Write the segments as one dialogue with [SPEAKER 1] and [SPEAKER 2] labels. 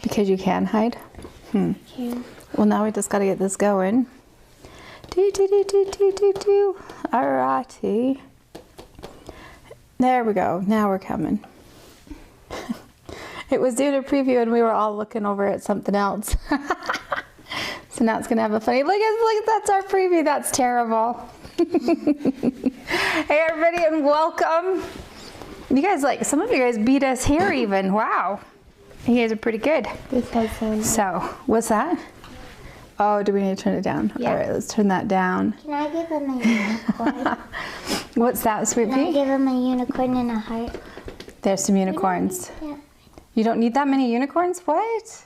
[SPEAKER 1] Because you can hide? Well, now we just got to get this going. Alrighty. There we go. Now we're coming. It was doing a preview and we were all looking over at something else. So now it's going to have a funny, look, that's our preview. That's terrible. Hey everybody and welcome. You guys, like, some of you guys beat us here even. Wow. You guys are pretty good. So, what's that? Oh, do we need to turn it down? Yeah. All right, let's turn that down.
[SPEAKER 2] Can I give him a unicorn?
[SPEAKER 1] What's that, Sweet Pea?
[SPEAKER 2] Can I give him a unicorn and a heart?
[SPEAKER 1] There's some unicorns.
[SPEAKER 2] Yeah.
[SPEAKER 1] You don't need that many unicorns? What?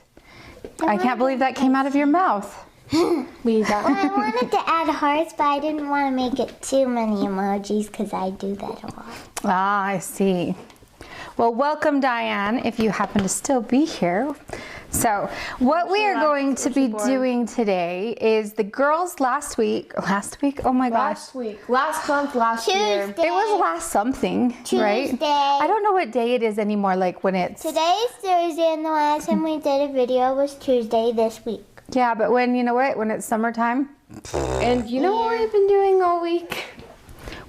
[SPEAKER 1] I can't believe that came out of your mouth.
[SPEAKER 2] Well, I wanted to add hearts, but I didn't want to make it too many emojis because I do that a lot.
[SPEAKER 1] Ah, I see. Well, welcome, Diane, if you happen to still be here. So, what we are going to be doing today is the girls last week, oh my gosh.
[SPEAKER 3] Last month, last year.
[SPEAKER 1] It was last something, right?
[SPEAKER 2] Tuesday.
[SPEAKER 1] I don't know what day it is anymore, like when it's...
[SPEAKER 2] Today is Thursday, and the last time we did a video was Tuesday this week.
[SPEAKER 1] Yeah, but when, you know what, when it's summertime.
[SPEAKER 3] And you know what we've been doing all week?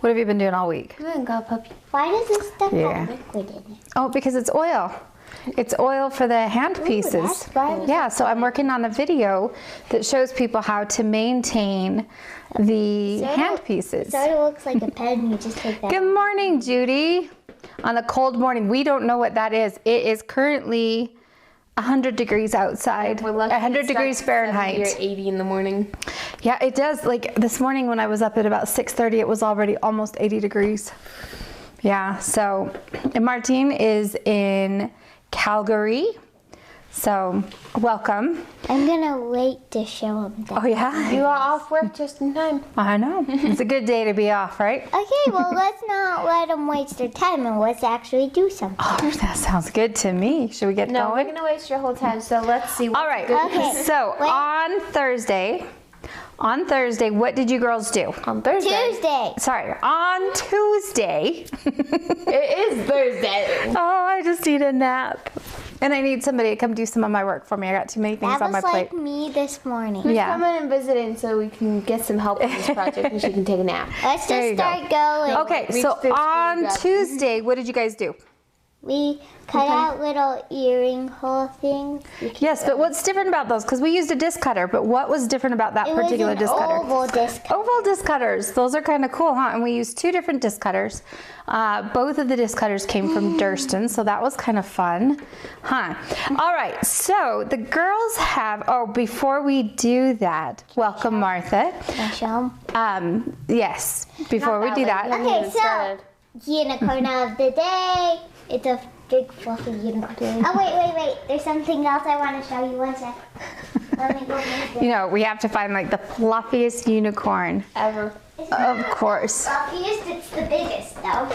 [SPEAKER 1] What have you been doing all week?
[SPEAKER 3] We haven't got puppy.
[SPEAKER 2] Why does this stuff have liquid in it?
[SPEAKER 1] Oh, because it's oil. It's oil for the hand pieces.
[SPEAKER 2] That's fun.
[SPEAKER 1] Yeah, so I'm working on a video that shows people how to maintain the hand pieces.
[SPEAKER 2] It sort of looks like a pen. You just take that.
[SPEAKER 1] Good morning, Judy. On a cold morning, we don't know what that is. It is currently 100 degrees outside.
[SPEAKER 3] We're lucky
[SPEAKER 1] 100 degrees Fahrenheit.
[SPEAKER 3] You're 80 in the morning.
[SPEAKER 1] Yeah, it does. Like this morning when I was up at about 6:30, it was already almost 80 degrees. Yeah, so, and Martine is in Calgary. So, welcome.
[SPEAKER 2] I'm gonna wait to show him that.
[SPEAKER 1] Oh yeah?
[SPEAKER 3] You are off work just in time.
[SPEAKER 1] I know. It's a good day to be off, right?
[SPEAKER 2] Okay, well, let's not let them waste their time and let's actually do something.
[SPEAKER 1] Oh, that sounds good to me. Should we get
[SPEAKER 3] No,
[SPEAKER 1] going?
[SPEAKER 3] we're going to waste your whole time, so let's see.
[SPEAKER 1] All right.
[SPEAKER 2] Okay.
[SPEAKER 1] So,
[SPEAKER 2] Wait.
[SPEAKER 1] on Thursday, what did you girls do?
[SPEAKER 3] On Thursday.
[SPEAKER 2] Tuesday.
[SPEAKER 1] Sorry, on Tuesday.
[SPEAKER 3] It is Thursday.
[SPEAKER 1] Oh, I just need a nap. And I need somebody to come do some of my work for me. I got too many things
[SPEAKER 2] That
[SPEAKER 1] on my
[SPEAKER 2] was like
[SPEAKER 1] plate.
[SPEAKER 2] me this morning.
[SPEAKER 1] Yeah.
[SPEAKER 3] Come in and visit in so we can get some help on this project and she can take a nap.
[SPEAKER 2] Let's
[SPEAKER 1] There you
[SPEAKER 2] just
[SPEAKER 1] go.
[SPEAKER 2] start going.
[SPEAKER 1] Okay,
[SPEAKER 3] Reach
[SPEAKER 1] so
[SPEAKER 3] 15,
[SPEAKER 1] on
[SPEAKER 3] grab-
[SPEAKER 1] Tuesday, what did you guys do?
[SPEAKER 2] We cut out little earring hole things.
[SPEAKER 1] Yes, but what's different about those? Because we used a disc cutter, but what was different about that
[SPEAKER 2] It
[SPEAKER 1] particular
[SPEAKER 2] was an
[SPEAKER 1] disc cutter?
[SPEAKER 2] oval disc cutter.
[SPEAKER 1] Oval disc cutters. Those are kind of cool, huh? And we used two different disc cutters. Both of the disc cutters came from Durston, so that was kind of fun, huh? All right, so the girls have, oh, before we do that, welcome Martha.
[SPEAKER 2] Can I show 'em?
[SPEAKER 1] Yes, before we do that.
[SPEAKER 2] Okay, so unicorn of the day. It's a big fluffy unicorn. Oh wait. There's something else I want to show you. One sec. Let me go make
[SPEAKER 1] You know, we have to find like the fluffiest unicorn.
[SPEAKER 3] Ever.
[SPEAKER 1] Of course.
[SPEAKER 2] Fluffiest, it's the biggest though.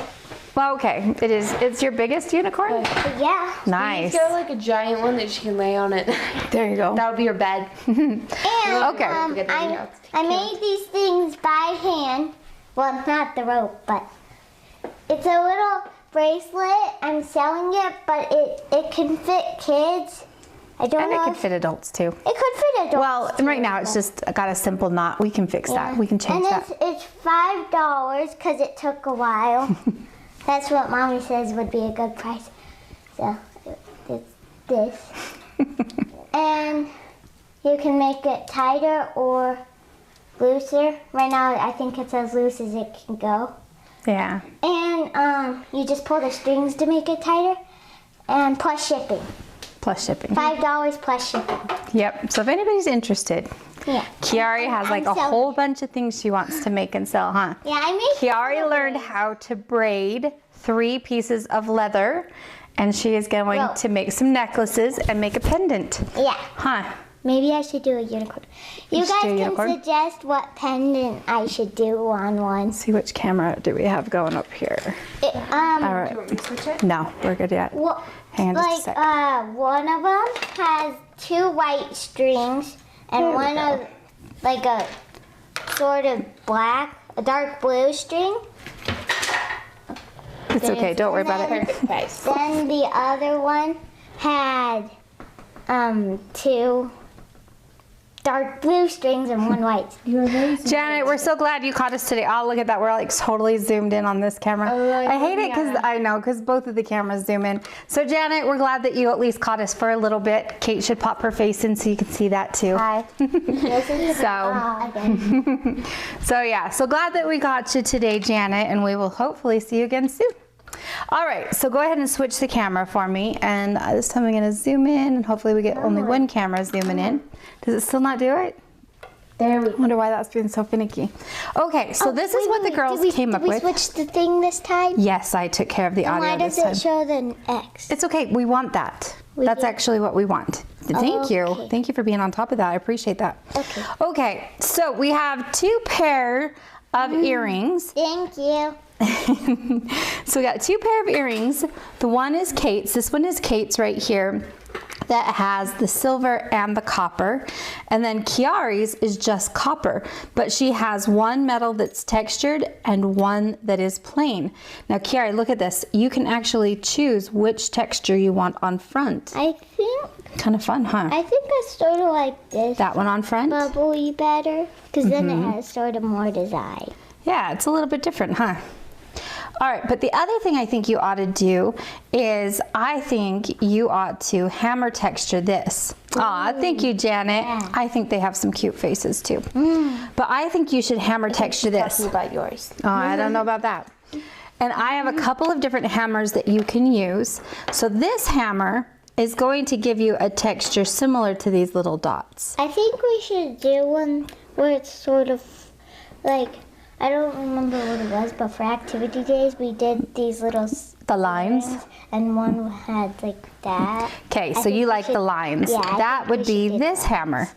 [SPEAKER 1] Well, okay, it is. It's your biggest unicorn?
[SPEAKER 2] But yeah.
[SPEAKER 1] Nice.
[SPEAKER 3] She's got like a giant one that she can lay on it.
[SPEAKER 1] There you go.
[SPEAKER 3] That would be her bed.
[SPEAKER 2] And
[SPEAKER 1] Okay.
[SPEAKER 2] I made these things by hand. Well, not the rope, but it's a little bracelet. I'm selling it, but it can fit kids. I don't
[SPEAKER 1] And
[SPEAKER 2] know.
[SPEAKER 1] it could fit adults too.
[SPEAKER 2] It could fit adults.
[SPEAKER 1] Well, and right now it's just got a simple knot. We can fix that. We can change
[SPEAKER 2] and
[SPEAKER 1] that.
[SPEAKER 2] it's $5 because it took a while. That's what Mommy says would be a good price. So it's this. And you can make it tighter or looser. Right now I think it's as loose as it can go.
[SPEAKER 1] Yeah.
[SPEAKER 2] And you just pull the strings to make it tighter. And plus shipping.
[SPEAKER 1] Plus shipping.
[SPEAKER 2] $5 plus shipping.
[SPEAKER 1] Yep. So if anybody's interested,
[SPEAKER 2] Yeah.
[SPEAKER 1] Kiari has like a
[SPEAKER 2] selling
[SPEAKER 1] whole bunch of things she wants to make and sell, huh?
[SPEAKER 2] Yeah, I made
[SPEAKER 1] Kiari learned how to braid 3 pieces of leather, and she is going
[SPEAKER 2] Rope.
[SPEAKER 1] to make some necklaces and make a pendant.
[SPEAKER 2] Yeah.
[SPEAKER 1] Huh?
[SPEAKER 2] Maybe I should do a unicorn. You
[SPEAKER 1] should
[SPEAKER 2] guys
[SPEAKER 1] do a
[SPEAKER 2] can
[SPEAKER 1] unicorn?
[SPEAKER 2] suggest what pendant I should do on one.
[SPEAKER 1] See which camera do we have going up here?
[SPEAKER 2] It,
[SPEAKER 1] All right. No, we're good yet.
[SPEAKER 2] Well,
[SPEAKER 1] Hang on just a
[SPEAKER 2] like
[SPEAKER 1] sec.
[SPEAKER 2] one of them has 2 white strings and
[SPEAKER 1] There we
[SPEAKER 2] one
[SPEAKER 1] go.
[SPEAKER 2] of like a sort of black, a dark blue string.
[SPEAKER 1] It's okay. Don't worry about it.
[SPEAKER 3] Perfect price.
[SPEAKER 2] Then the other one had 2 dark blue strings and 1 white.
[SPEAKER 3] You're amazing.
[SPEAKER 1] Janet, we're so glad you caught us today. Oh, look at that. We're like totally zoomed in on this camera.
[SPEAKER 3] Oh,
[SPEAKER 1] I hate it because
[SPEAKER 3] yeah.
[SPEAKER 1] I know, because both of the cameras zoom in. So Janet, we're glad that you at least caught us for a little bit. Kate should pop her face in so you can see that too.
[SPEAKER 2] Hi. Again.
[SPEAKER 1] So yeah, so glad that we got you today, Janet, and we will hopefully see you again soon. All right, so go ahead and switch the camera for me, and this time I'm gonna zoom in, and hopefully we get only one camera zooming in. Does it still not do it?
[SPEAKER 3] There we
[SPEAKER 1] I wonder why that's being so finicky. Okay, so this is what the girls came up with.
[SPEAKER 2] Did we switch the thing this time?
[SPEAKER 1] Yes, I took care of the audio
[SPEAKER 2] Why
[SPEAKER 1] this
[SPEAKER 2] does
[SPEAKER 1] time.
[SPEAKER 2] it show the X?
[SPEAKER 1] It's okay, we want that. That's
[SPEAKER 2] do?
[SPEAKER 1] actually what we want. Thank you.
[SPEAKER 2] Okay.
[SPEAKER 1] Thank you for being on top of that. I appreciate that.
[SPEAKER 2] Okay.
[SPEAKER 1] Okay, so we have 2 pair of earrings.
[SPEAKER 2] Thank you.
[SPEAKER 1] So we got 2 pair of earrings. The one is Kate's. This one is Kate's right here. That has the silver and the copper. And then Kiari's is just copper, but she has one metal that's textured and one that is plain. Now Kiari, look at this. You can actually choose which texture you want on front.
[SPEAKER 2] I think
[SPEAKER 1] Kind of fun, huh?
[SPEAKER 2] I sort of like this
[SPEAKER 1] That one on front?
[SPEAKER 2] bubbly better because then it has sort of more design.
[SPEAKER 1] Yeah, it's a little bit different, huh? All right, but the other thing I think you ought to do is I think you ought to hammer texture this. Aw, thank you, Janet.
[SPEAKER 2] Yeah.
[SPEAKER 1] I think they have some cute faces too. But I think you should hammer texture this.
[SPEAKER 3] talking about yours.
[SPEAKER 1] Oh, I don't know about that. And I have a couple of different hammers that you can use. So this hammer is going to give you a texture similar to these little dots.
[SPEAKER 2] I think we should do one where it's sort of like, I don't remember what it was, but for activity days we did these little
[SPEAKER 1] The lines.
[SPEAKER 2] and one had like that.
[SPEAKER 1] Okay,
[SPEAKER 2] I
[SPEAKER 1] so
[SPEAKER 2] think
[SPEAKER 1] you
[SPEAKER 2] we
[SPEAKER 1] like the
[SPEAKER 2] should-
[SPEAKER 1] lines.
[SPEAKER 2] yeah, I
[SPEAKER 1] That
[SPEAKER 2] think we
[SPEAKER 1] would be
[SPEAKER 2] should do
[SPEAKER 1] this
[SPEAKER 2] that.
[SPEAKER 1] hammer.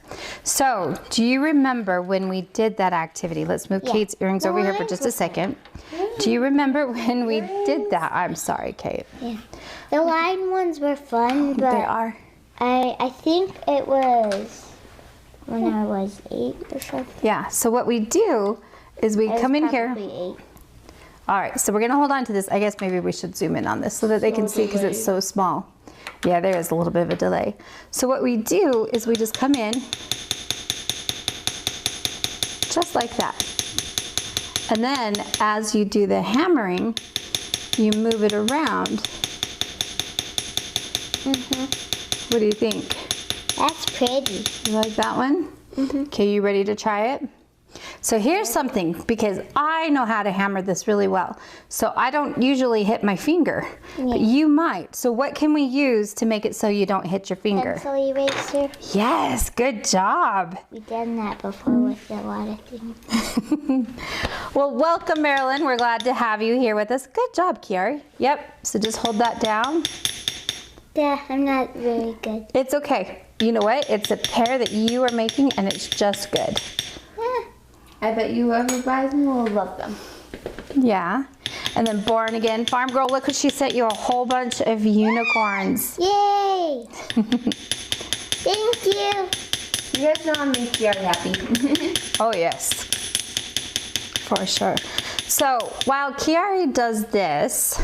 [SPEAKER 1] So, do you remember when we did that activity? Let's move
[SPEAKER 2] Yeah.
[SPEAKER 1] Kate's earrings over here for
[SPEAKER 2] Lines
[SPEAKER 1] just a
[SPEAKER 2] were
[SPEAKER 1] second. Do you remember when we did that? I'm sorry, Kate.
[SPEAKER 2] Yeah. The line ones were fun, but
[SPEAKER 1] They are.
[SPEAKER 2] I think it was when I was 8 or something.
[SPEAKER 1] Yeah, so what we do is we
[SPEAKER 2] I was
[SPEAKER 1] come in here.
[SPEAKER 2] probably 8.
[SPEAKER 1] All right, so we're gonna hold on to this. I guess maybe we should zoom in on this so that they can see because it's so small. Yeah, there is a little bit of a delay. So what we do is we just come in just like that. And then as you do the hammering, you move it around. What do you think?
[SPEAKER 2] That's pretty.
[SPEAKER 1] You like that one? Okay, you ready to try it? So here's something, because I know how to hammer this really well. So I don't usually hit my finger, but you might. So what can we use to make it so you don't hit your finger?
[SPEAKER 2] Pencil eraser.
[SPEAKER 1] Yes, good job.
[SPEAKER 2] We've done that before with a lot of things.
[SPEAKER 1] Well, welcome, Marilyn. We're glad to have you here with us. Good job, Kiari. Yep, so just hold that down.
[SPEAKER 2] Yeah, I'm not very good.
[SPEAKER 1] It's okay. You know what? It's a pair that you are making, and it's just good.
[SPEAKER 2] Yeah.
[SPEAKER 3] I bet you whoever buys them will love them.
[SPEAKER 1] Yeah. And then Born Again Farm Girl, look what she sent you, a whole bunch of unicorns.
[SPEAKER 2] Yay! Thank you.
[SPEAKER 3] You guys know I'm make you happy.
[SPEAKER 1] Oh, yes. For sure. So while Kiari does this,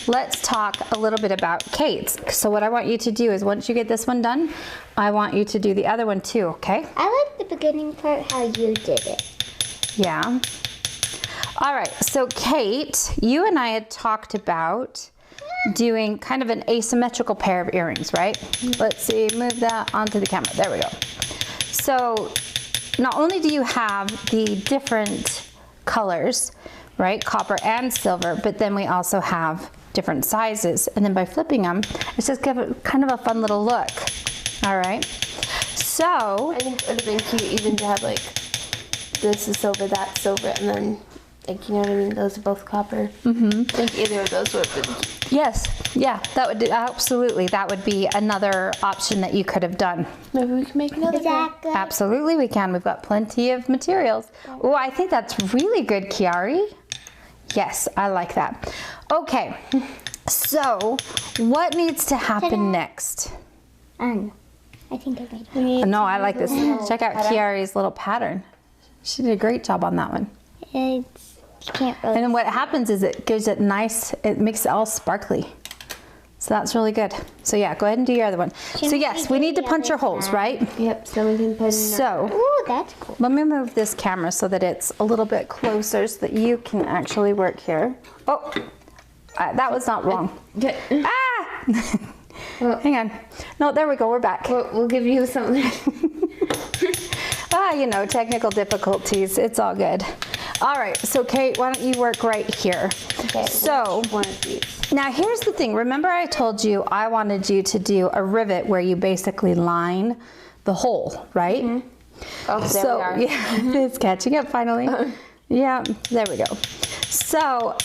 [SPEAKER 1] let's talk a little bit about Kate's. So what I want you to do is once you get this one done, I want you to do the other one too, okay?
[SPEAKER 2] I like the beginning part, how you did it.
[SPEAKER 1] Yeah. All right, so Kate, you and I had talked about doing kind of an asymmetrical pair of earrings, right? Let's see, move that onto the camera. There we go. So not only do you have the different colors, right, copper and silver, but then we also have different sizes. And then by flipping them, it's just give it kind of a fun little look. All right. So
[SPEAKER 3] I think it would have been cute even to have like this is silver, that's silver, and then like, you know what I mean? Those are both copper. I think either of those would have been cute.
[SPEAKER 1] yes, yeah, that would absolutely, that would be another option that you could have done.
[SPEAKER 3] Maybe we can make another pair.
[SPEAKER 2] Exactly.
[SPEAKER 1] Absolutely, we can. We've got plenty of materials. Oh, I think that's really good, Kiari. Yes, I like that. Okay, so what needs to happen next?
[SPEAKER 2] I think I made it.
[SPEAKER 1] No, I like this. Check out Kiari's little pattern. She did a great job on that one.
[SPEAKER 2] It's, you can't really.
[SPEAKER 1] And then what happens is it gives it nice, it makes it all sparkly. So that's really good. So yeah, go ahead and do your other one. So yes, we need to punch your holes, right?
[SPEAKER 3] Yep, so we can put in
[SPEAKER 1] So
[SPEAKER 2] Ooh, that's cool.
[SPEAKER 1] let me move this camera so that it's a little bit closer so that you can actually work here. Oh, that was not wrong. Ah! Hang on. No, there we go. We're back.
[SPEAKER 3] We'll give you something.
[SPEAKER 1] You know, technical difficulties. It's all good. All right. So Kate, why don't you work right here?
[SPEAKER 3] Okay.
[SPEAKER 1] So
[SPEAKER 3] One of these.
[SPEAKER 1] now here's the thing. Remember I told you I wanted you to do a rivet where you basically line the hole, right?
[SPEAKER 3] Mm-hmm. Oh, there
[SPEAKER 1] So
[SPEAKER 3] we are.
[SPEAKER 1] yeah, it's catching up finally. Yeah, there we go. So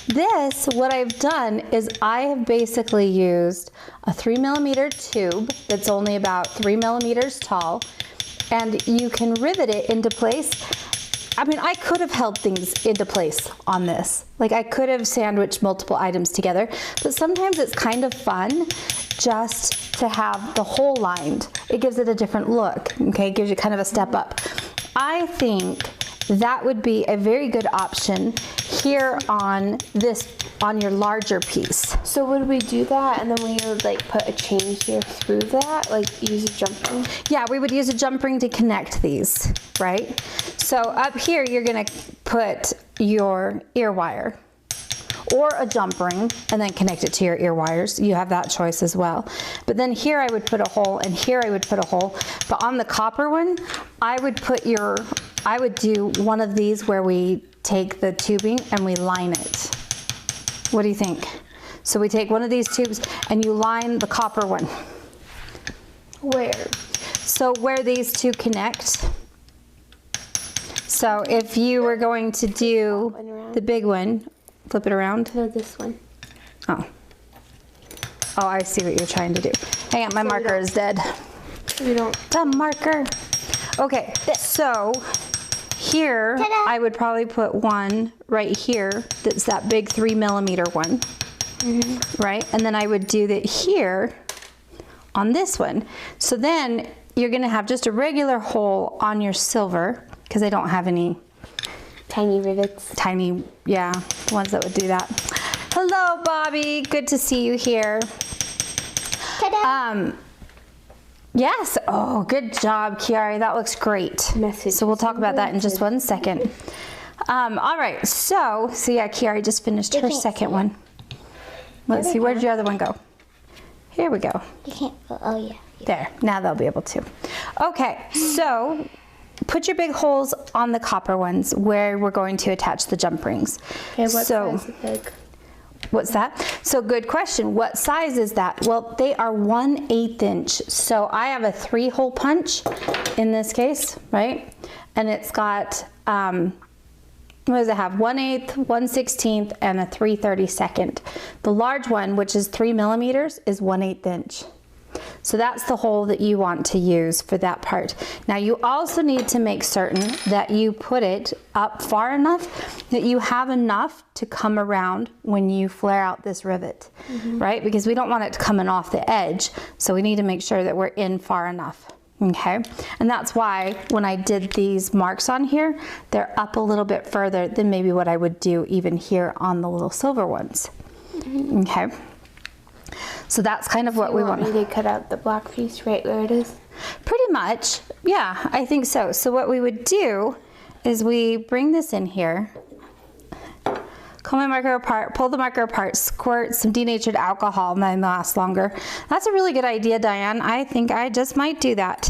[SPEAKER 1] this, what I've done is I have basically used a 3mm tube that's only about 3mm tall, and you can rivet it into place. I mean, I could have held things into place on this. Like I could have sandwiched multiple items together, but sometimes it's kind of fun just to have the hole lined. It gives it a different look, okay? It gives you kind of a step up. I think that would be a very good option here on your larger piece.
[SPEAKER 3] So would we do that and then we would like put a chain here through that, like use a jump ring?
[SPEAKER 1] Yeah, we would use a jump ring to connect these, right? So up here, you're gonna put your ear wire or a jump ring and then connect it to your ear wires. You have that choice as well. But then here I would put a hole and here I would put a hole. But on the copper one, I would do one of these where we take the tubing and we line it. What do you think? So we take one of these tubes and you line the copper one.
[SPEAKER 3] Where?
[SPEAKER 1] So where these two connect. So if you were going to do the big one, flip it around.
[SPEAKER 3] No, this one.
[SPEAKER 1] Oh, I see what you're trying to do. Hang on, my marker is dead.
[SPEAKER 3] We don't.
[SPEAKER 1] The marker. Okay, so here
[SPEAKER 2] Ta-da.
[SPEAKER 1] I would probably put one right here. That's that big 3mm one, right? And then I would do that here on this one. So then you're gonna have just a regular hole on your silver because I don't have any
[SPEAKER 3] Tiny rivets.
[SPEAKER 1] tiny, yeah, ones that would do that. Hello, Bobby. Good to see you here.
[SPEAKER 2] Ta-da.
[SPEAKER 1] Yes. Oh, good job, Kiari. That looks great.
[SPEAKER 3] Message.
[SPEAKER 1] So we'll talk about that in just 1 second. All right. So yeah, Kiari just finished her
[SPEAKER 2] can't
[SPEAKER 1] second
[SPEAKER 2] see
[SPEAKER 1] one. Let's see. Where'd your other one go? Here we go.
[SPEAKER 2] You can't. Oh yeah.
[SPEAKER 1] There. Now they'll be able to. Okay. So put your big holes on the copper ones where we're going to attach the jump rings.
[SPEAKER 3] Okay, what size is big?
[SPEAKER 1] What's that? So good question. What size is that? Well, they are 1/8 inch. So I have a 3-hole punch in this case, right? And it's got, what does it have? 1/8, 1/16, and a 3/32. The large one, which is 3mm, is 1/8 inch. So that's the hole that you want to use for that part. Now you also need to make certain that you put it up far enough that you have enough to come around when you flare out this rivet, right? Because we don't want it coming off the edge. So we need to make sure that we're in far enough, okay? And that's why when I did these marks on here, they're up a little bit further than maybe what I would do even here on the little silver ones, okay? So that's kind of what we want.
[SPEAKER 3] You want me to cut out the black piece right where it is?
[SPEAKER 1] Pretty much, yeah, I think so. So what we would do is we bring this in here, pull my marker apart, pull the marker apart, squirt some denatured alcohol and then last longer. That's a really good idea, Diane. I think I just might do that.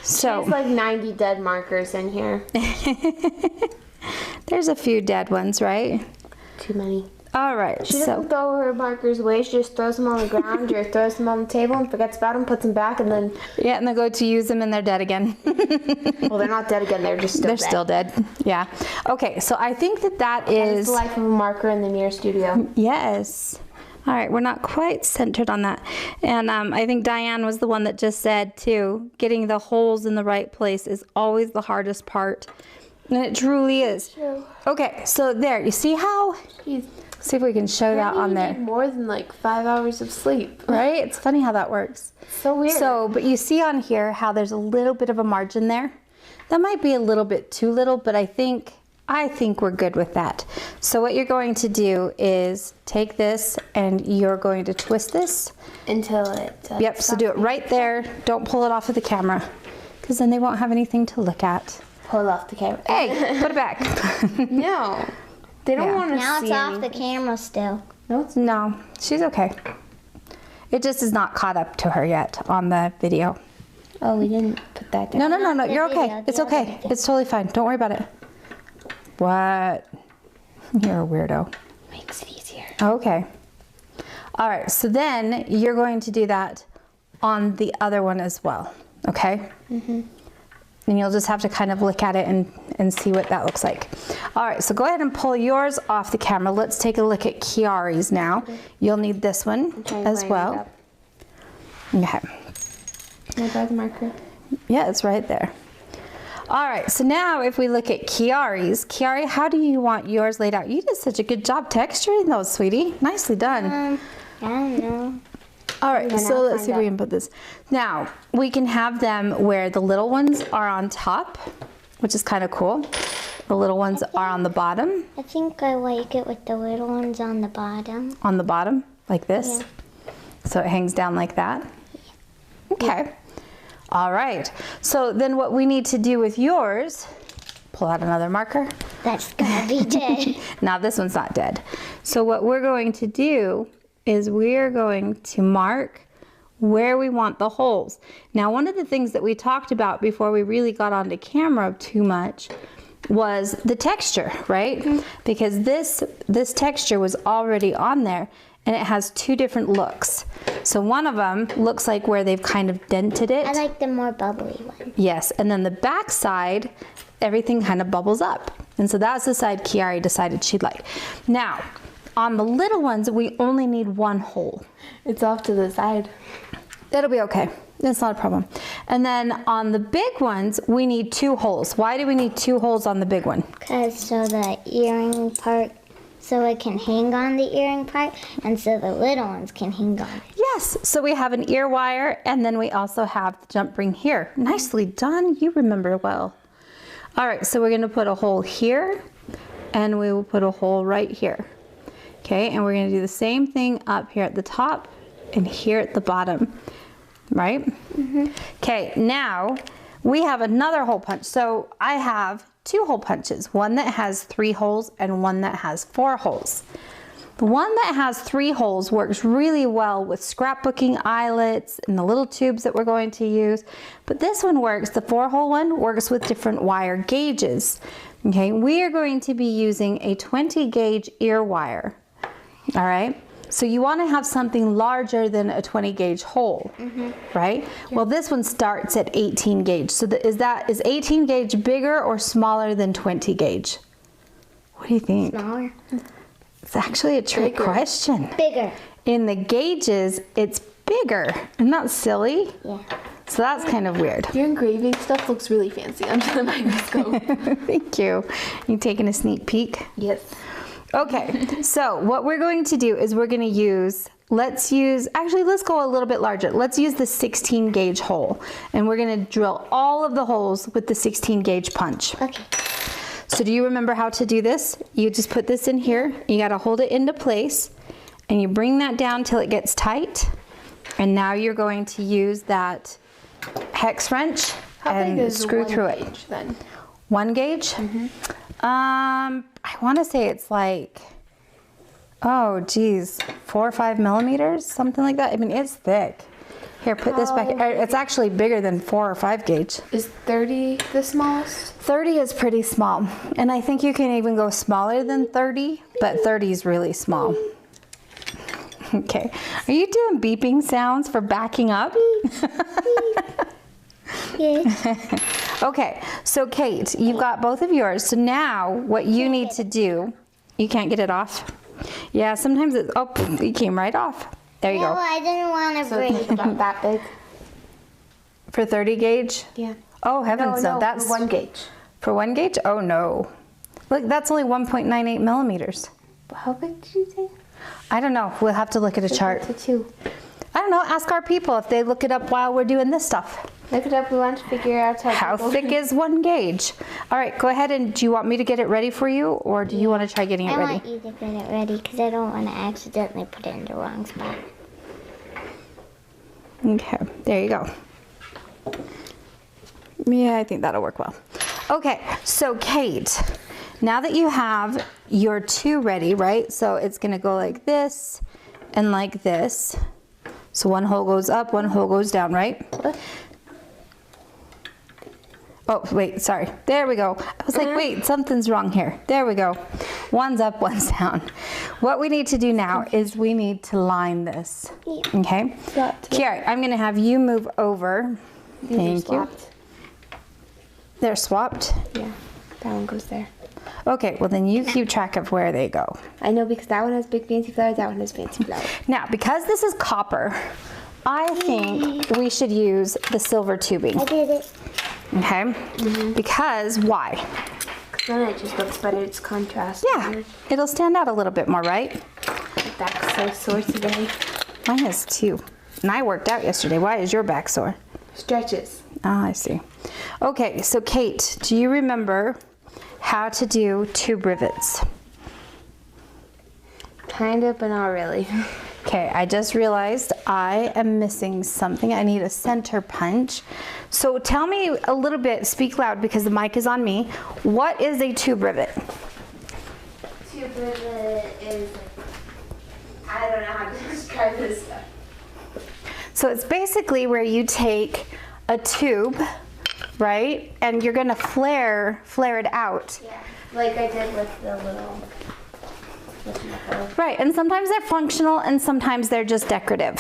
[SPEAKER 1] So
[SPEAKER 3] There's like 90 dead markers in here.
[SPEAKER 1] there's a few dead ones, right?
[SPEAKER 3] Too many.
[SPEAKER 1] All right,
[SPEAKER 3] She
[SPEAKER 1] so
[SPEAKER 3] doesn't throw her markers away. She just throws them on the ground or throws them on the table and forgets about them, puts them back, and then...
[SPEAKER 1] yeah, and then go to use them and they're dead again.
[SPEAKER 3] Well, they're not dead again. They're just still
[SPEAKER 1] They're
[SPEAKER 3] dead.
[SPEAKER 1] still dead, yeah. Okay, so I think that
[SPEAKER 3] That's
[SPEAKER 1] is...
[SPEAKER 3] the life of a marker in the mirror studio.
[SPEAKER 1] Yes. All right, we're not quite centered on that. And I think Diane was the one that just said, too, getting the holes in the right place is always the hardest part. And it truly is.
[SPEAKER 3] True.
[SPEAKER 1] Okay, so there, you see how?
[SPEAKER 3] Jeez.
[SPEAKER 1] See if we can show that on
[SPEAKER 3] You
[SPEAKER 1] there.
[SPEAKER 3] need more than like 5 hours of sleep.
[SPEAKER 1] Right? It's funny how that works.
[SPEAKER 3] So weird.
[SPEAKER 1] So, but you see on here how there's a little bit of a margin there. That might be a little bit too little, but I think I think we're good with that. So what you're going to do is take this and you're going to twist this.
[SPEAKER 3] Until it
[SPEAKER 1] Yep, so do it right there. Don't pull it off of the camera because then they won't have anything to look at.
[SPEAKER 3] pull off the camera.
[SPEAKER 1] Hey, put it back.
[SPEAKER 3] No. They don't
[SPEAKER 1] Yeah.
[SPEAKER 3] want to see
[SPEAKER 2] Now it's off the
[SPEAKER 3] anything.
[SPEAKER 2] camera still.
[SPEAKER 3] No, it's
[SPEAKER 1] No, she's okay. It just is not caught up to her yet on the video.
[SPEAKER 3] Oh, we didn't put that down.
[SPEAKER 1] No, you're
[SPEAKER 2] The
[SPEAKER 1] okay.
[SPEAKER 2] video,
[SPEAKER 1] It's
[SPEAKER 2] the other
[SPEAKER 1] okay.
[SPEAKER 2] video.
[SPEAKER 1] It's totally fine. Don't worry about it. What? You're a weirdo.
[SPEAKER 3] Makes it easier.
[SPEAKER 1] Okay. All right, so then you're going to do that on the other one as well, okay? And you'll just have to kind of look at it and see what that looks like. All right, so go ahead and pull yours off the camera. Let's take a look at Kiari's now. You'll need this one
[SPEAKER 3] trying to
[SPEAKER 1] as
[SPEAKER 3] line it
[SPEAKER 1] well.
[SPEAKER 3] up.
[SPEAKER 1] Okay.
[SPEAKER 3] Can I grab the marker?
[SPEAKER 1] Yeah, it's right there. All right, so now if we look at Kiari's, Kiari, how do you want yours laid out? You did such a good job texturing those, sweetie. Nicely done.
[SPEAKER 2] I don't know.
[SPEAKER 1] All right,
[SPEAKER 3] Yeah,
[SPEAKER 1] so
[SPEAKER 3] now
[SPEAKER 1] let's see if
[SPEAKER 3] find
[SPEAKER 1] we can put this. Now, we can have them where the little ones are on top, which is kind of cool. The little ones are on the bottom,
[SPEAKER 2] I think I like it with the little ones on the bottom.
[SPEAKER 1] like this.
[SPEAKER 2] Yeah.
[SPEAKER 1] So it hangs down like that. Okay. All right. So then what we need to do with yours, pull out another marker.
[SPEAKER 2] That's gonna be dead.
[SPEAKER 1] Now this one's not dead. So what we're going to do is we're going to mark where we want the holes. Now one of the things that we talked about before we really got onto camera too much was the texture, right? Because this texture was already on there and it has two different looks. So one of them looks like where they've kind of dented it.
[SPEAKER 2] I like the more bubbly one.
[SPEAKER 1] Yes, and then the back side, everything kind of bubbles up. And so that's the side Kiari decided she'd like. Now, on the little ones, we only need one hole.
[SPEAKER 3] It's off to the side.
[SPEAKER 1] That'll be okay. That's not a problem. And then on the big ones, we need two holes. Why do we need two holes on the big one?
[SPEAKER 2] Cause so the earring part, so it can hang on the earring part, and so the little ones can hang on it.
[SPEAKER 1] Yes, so we have an ear wire, and then we also have the jump ring here. Nicely done, you remember well. All right, so we're gonna put a hole here, and we will put a hole right here. Okay, and we're gonna do the same thing up here at the top and here at the bottom, right? Okay, now we have another hole punch. So I have two hole punches, one that has 3 holes and one that has 4 holes. The one that has 3 holes works really well with scrapbooking eyelets and the little tubes that we're going to use. But this one works, the 4-hole one works with different wire gauges. Okay, we are going to be using a 20 gauge ear wire. All right, so you want to have something larger than a 20 gauge hole, right? Well, this one starts at 18 gauge. So is 18 gauge bigger or smaller than 20 gauge? What do you think?
[SPEAKER 2] Smaller.
[SPEAKER 1] It's actually a trick question.
[SPEAKER 2] Bigger.
[SPEAKER 1] In the gauges, it's bigger. Isn't that silly?
[SPEAKER 2] Yeah.
[SPEAKER 1] So that's kind of weird.
[SPEAKER 3] Your engraving stuff looks really fancy under the microscope.
[SPEAKER 1] Thank you. You taking a sneak peek?
[SPEAKER 3] Yes.
[SPEAKER 1] Okay, so what we're going to do is we're going to use, let's go a little bit larger. Let's use the 16 gauge hole, and we're going to drill all of the holes with the 16 gauge punch.
[SPEAKER 2] Okay.
[SPEAKER 1] So do you remember how to do this? You just put this in here, you got to hold it into place, and you bring that down till it gets tight, and now you're going to use that hex wrench
[SPEAKER 3] How big
[SPEAKER 1] and
[SPEAKER 3] is
[SPEAKER 1] screw
[SPEAKER 3] one
[SPEAKER 1] through it.
[SPEAKER 3] gauge, then?
[SPEAKER 1] 1 gauge? I want to say it's like, oh geez, 4 or 5 millimeters, something like that. I mean, it's thick. Here, put this back. It's actually bigger than 4 or 5 gauge.
[SPEAKER 3] Is 30 the smallest?
[SPEAKER 1] 30 is pretty small, and I think you can even go smaller than 30, but 30 is really small. Okay, are you doing beeping sounds for backing up?
[SPEAKER 2] Yeah.
[SPEAKER 1] Okay, so Kate, you've got both of yours. So now what you need to do, you can't get it off? Yeah, sometimes it came right off. There you
[SPEAKER 2] No,
[SPEAKER 1] go.
[SPEAKER 2] I didn't want to
[SPEAKER 3] So
[SPEAKER 2] break.
[SPEAKER 3] it's about that big?
[SPEAKER 1] For 30 gauge?
[SPEAKER 3] Yeah.
[SPEAKER 1] Oh heavens, no, that's
[SPEAKER 3] for 1 gauge.
[SPEAKER 1] for 1 gauge? Oh no. Look, that's only 1.98 millimeters.
[SPEAKER 3] How big did you say?
[SPEAKER 1] I don't know, we'll have to look at a chart.
[SPEAKER 3] To 2.
[SPEAKER 1] I don't know, ask our people if they look it up while we're doing this stuff.
[SPEAKER 3] Look it up. We want to figure out
[SPEAKER 1] How thick is 1 gauge? All right, go ahead, and do you want me to get it ready for you, or do you want to try getting it
[SPEAKER 2] I
[SPEAKER 1] ready?
[SPEAKER 2] want you to get it ready because I don't want to accidentally put it in the wrong spot.
[SPEAKER 1] Okay, there you go. Yeah, I think that'll work well. Okay, so Kate, now that you have your 2 ready, right? So it's gonna go like this and like this. So 1 hole goes up, 1 hole goes down, right? Oh, wait, sorry. There we go. I was like, wait, something's wrong here. There we go. 1's up, 1's down. What we need to do now is we need to line this.
[SPEAKER 2] Yeah.
[SPEAKER 1] Okay? Kiara, I'm going to have you move over. Thank you. They're swapped?
[SPEAKER 3] Yeah, that one goes there.
[SPEAKER 1] Okay, well then you keep track of where they go.
[SPEAKER 3] I know because that one has big fancy flowers, that one has fancy flowers.
[SPEAKER 1] Now, because this is copper, I think we should use the silver tubing.
[SPEAKER 2] I did it.
[SPEAKER 1] Okay? Because why?
[SPEAKER 3] Because then it just looks better, it's contrast.
[SPEAKER 1] Yeah, it'll stand out a little bit more, right?
[SPEAKER 3] My back's so sore today.
[SPEAKER 1] Mine is too. And I worked out yesterday. Why is your back sore?
[SPEAKER 3] Stretches.
[SPEAKER 1] Ah, I see. Okay, so Kate, do you remember how to do tube rivets?
[SPEAKER 3] Kind of, but not really.
[SPEAKER 1] Okay, I just realized I am missing something. I need a center punch. So tell me a little bit, speak loud because the mic is on me. What is a tube rivet?
[SPEAKER 3] Tube rivet is, I don't know how to describe this stuff.
[SPEAKER 1] So it's basically where you take a tube, right? And you're gonna flare it out.
[SPEAKER 3] Yeah, like I did with the little...
[SPEAKER 1] Right, and sometimes they're functional and sometimes they're just decorative.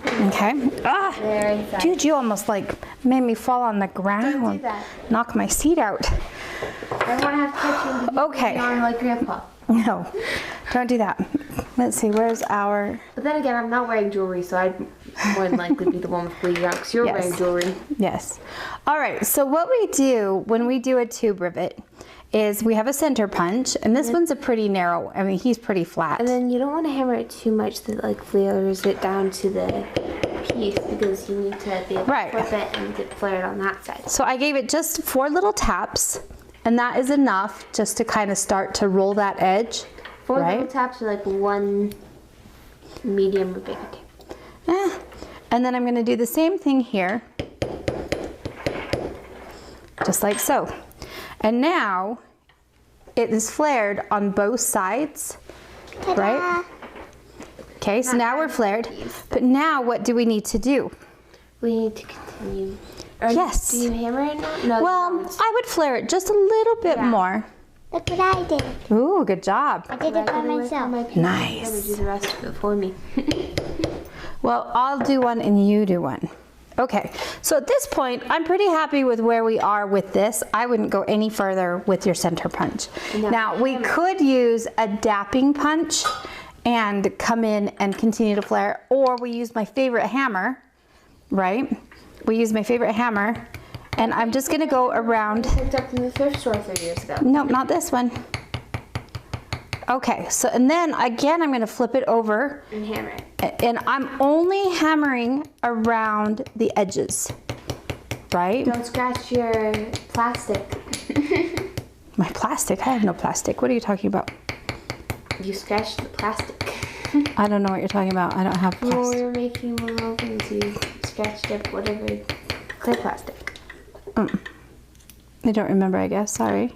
[SPEAKER 1] Okay. Ah,
[SPEAKER 3] Very fast.
[SPEAKER 1] dude, you almost like made me fall on the ground.
[SPEAKER 3] Don't do that.
[SPEAKER 1] Knock my seat out.
[SPEAKER 3] I don't want to have to touch you.
[SPEAKER 1] Okay.
[SPEAKER 3] On like Grandpa.
[SPEAKER 1] No, don't do that. Let's see, where's our...
[SPEAKER 3] But then again, I'm not wearing jewelry, so I'd more than likely be the one with bleeding out because you're
[SPEAKER 1] Yes.
[SPEAKER 3] wearing jewelry.
[SPEAKER 1] Yes. All right, so what we do when we do a tube rivet is we have a center punch, and this one's a pretty narrow, I mean, he's pretty flat.
[SPEAKER 3] And then you don't want to hammer it too much that like flares it down to the piece because you need to be able
[SPEAKER 1] Right.
[SPEAKER 3] to flip it and get flared on that side.
[SPEAKER 1] So I gave it just 4 little taps, and that is enough just to kind of start to roll that edge.
[SPEAKER 3] 4
[SPEAKER 1] right?
[SPEAKER 3] little taps are like 1 medium or big tap.
[SPEAKER 1] And then I'm going to do the same thing here, just like so. And now it is flared on both sides, right? Okay, so now we're flared. But now what do we need to do?
[SPEAKER 3] We need to continue. Or
[SPEAKER 1] Yes.
[SPEAKER 3] Do you hammer it now? No.
[SPEAKER 1] Well,
[SPEAKER 3] no,
[SPEAKER 1] I would flare it just a little bit
[SPEAKER 3] Yeah.
[SPEAKER 1] more.
[SPEAKER 2] Look what I did.
[SPEAKER 1] Ooh, good job.
[SPEAKER 2] I did it by myself.
[SPEAKER 1] Nice.
[SPEAKER 3] Do the rest of it for me.
[SPEAKER 1] Well, I'll do one and you do one. Okay, so at this point, I'm pretty happy with where we are with this. I wouldn't go any further with your center punch.
[SPEAKER 3] No.
[SPEAKER 1] Now, we could use a dapping punch and come in and continue to flare, or we use my favorite hammer, right? We use my favorite hammer, and I'm just gonna go around.
[SPEAKER 3] Picked up from the thrift store 3 years ago.
[SPEAKER 1] Nope, not this one. Okay, so, and then again, I'm gonna flip it over.
[SPEAKER 3] And hammer it.
[SPEAKER 1] And I'm only hammering around the edges, right?
[SPEAKER 3] Don't scratch your plastic.
[SPEAKER 1] My plastic? I have no plastic. What are you talking about?
[SPEAKER 3] You scratched the plastic.
[SPEAKER 1] I don't know what you're talking about. I don't have
[SPEAKER 3] When we
[SPEAKER 1] plastic.
[SPEAKER 3] were making one of those, you scratched up whatever clear plastic.
[SPEAKER 1] I don't remember, I guess. Sorry.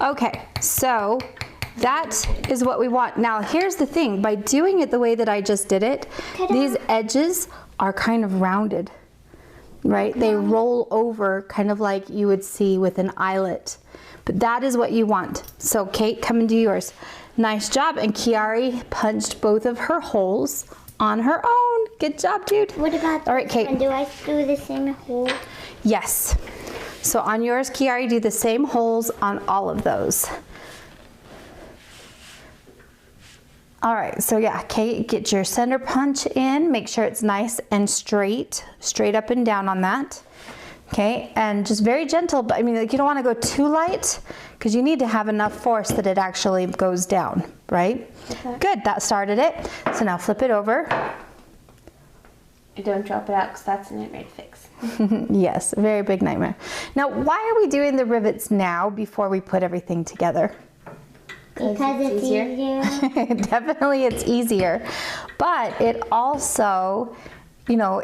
[SPEAKER 1] Okay, so that is what we want. Now, here's the thing. By doing it the way that I just did it, these edges are kind of rounded, right? They roll over kind of like you would see with an eyelet. But that is what you want. So, Kate, come and do yours. Nice job. And Kiari punched both of her holes on her own. Good job, dude.
[SPEAKER 2] What about
[SPEAKER 1] All right,
[SPEAKER 2] this
[SPEAKER 1] Kate.
[SPEAKER 2] one? Do I do the same hole?
[SPEAKER 1] Yes. So on yours, Kiari, do the same holes on all of those. All right, so yeah, Kate, get your center punch in. Make sure it's nice and straight up and down on that. Okay, and just very gentle, but I mean, like, you don't want to go too light because you need to have enough force that it actually goes down, right? Okay. Good, that started it. So now flip it over.
[SPEAKER 3] don't drop it out because that's a nightmare to fix.
[SPEAKER 1] Yes, a very big nightmare. Now, why are we doing the rivets now before we put everything together?
[SPEAKER 2] Because it's easier.
[SPEAKER 1] Definitely it's easier, but it also, you know,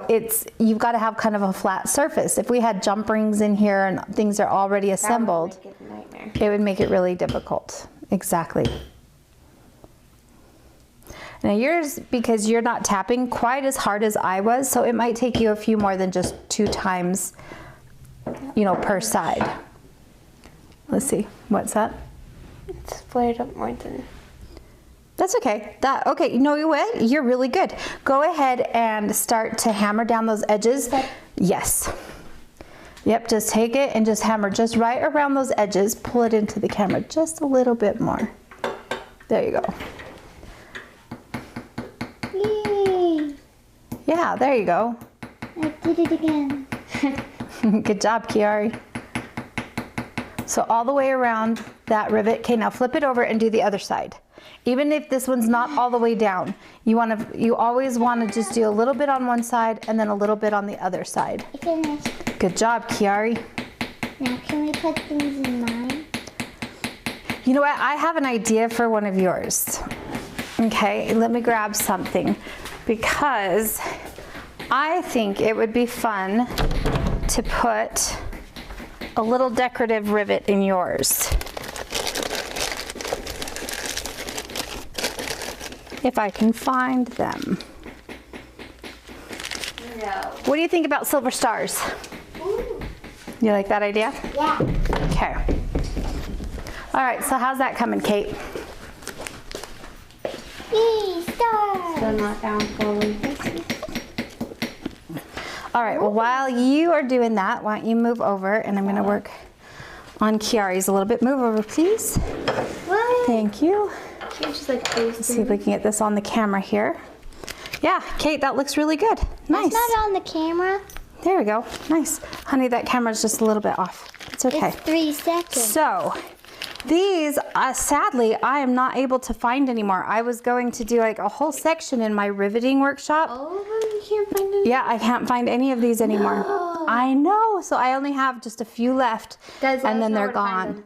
[SPEAKER 1] you've got to have kind of a flat surface. If we had jump rings in here and things are already assembled,
[SPEAKER 3] That would make it a nightmare.
[SPEAKER 1] it would make it really difficult. Exactly. Now yours, because you're not tapping quite as hard as I was, so it might take you a few more than just 2 times, you know, per side. Let's see, what's that?
[SPEAKER 3] It's flared up more than...
[SPEAKER 1] That's okay. Okay, you know what? You're really good. Go ahead and start to hammer down those edges. Yes. Yep, just take it and just hammer just right around those edges. Pull it into the camera just a little bit more. There you go.
[SPEAKER 2] Yay!
[SPEAKER 1] Yeah, there you go.
[SPEAKER 2] I did it again.
[SPEAKER 1] Good job, Kiari. So all the way around that rivet. Okay, now flip it over and do the other side. Even if this one's not all the way down, you always want to just do a little bit on one side and then a little bit on the other side.
[SPEAKER 2] I finished.
[SPEAKER 1] Good job, Kiari.
[SPEAKER 2] Now can we put things in mine?
[SPEAKER 1] You know what? I have an idea for one of yours. Okay, let me grab something because I think it would be fun to put a little decorative rivet in yours. If I can find them.
[SPEAKER 3] No.
[SPEAKER 1] What do you think about silver stars?
[SPEAKER 2] Ooh.
[SPEAKER 1] You like that idea?
[SPEAKER 2] Yeah.
[SPEAKER 1] Okay. All right, so how's that coming, Kate?
[SPEAKER 2] Yay, stars!
[SPEAKER 3] So not down fully.
[SPEAKER 1] All right, well, while you are doing that, why don't you move over and I'm gonna work on Kiari's a little bit. Move over, please.
[SPEAKER 2] What?
[SPEAKER 1] Thank you.
[SPEAKER 3] Can't just like face
[SPEAKER 1] Let's see if we can get this on the camera here. Yeah, Kate, that looks really good. Nice.
[SPEAKER 2] It's not on the camera.
[SPEAKER 1] There we go. Nice. Honey, that camera's just a little bit off. It's okay.
[SPEAKER 2] It's 3 seconds.
[SPEAKER 1] So, these, sadly, I am not able to find anymore. I was going to do like a whole section in my riveting workshop.
[SPEAKER 3] All of them? You can't find them?
[SPEAKER 1] Yeah, I can't find any of these anymore.
[SPEAKER 3] No.
[SPEAKER 1] I know, so I only have just a few left,
[SPEAKER 3] Guys,
[SPEAKER 1] and then they're gone.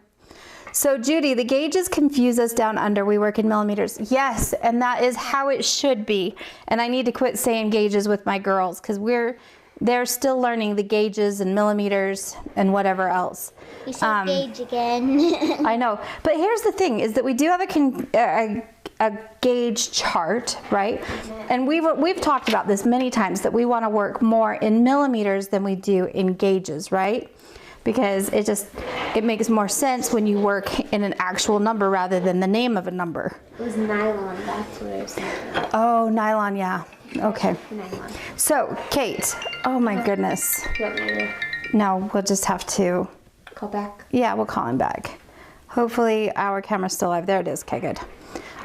[SPEAKER 1] So Judy, the gauges confuse us down under. We work in millimeters. Yes, and that is how it should be. And I need to quit saying gauges with my girls because they're still learning the gauges and millimeters and whatever else.
[SPEAKER 2] You said gauge again.
[SPEAKER 1] I know, but here's the thing: is that we do have a gauge chart, right? And we've talked about this many times that we want to work more in millimeters than we do in gauges, right? Because it makes more sense when you work in an actual number rather than the name of a number.
[SPEAKER 3] It was nylon, that's what I was thinking.
[SPEAKER 1] Oh, nylon, yeah. Okay.
[SPEAKER 3] Nylon.
[SPEAKER 1] So, Kate, oh my goodness.
[SPEAKER 3] You want me to
[SPEAKER 1] No, we'll just have to,
[SPEAKER 3] call back?
[SPEAKER 1] yeah, we'll call him back. Hopefully our camera's still live. There it is. Okay, good.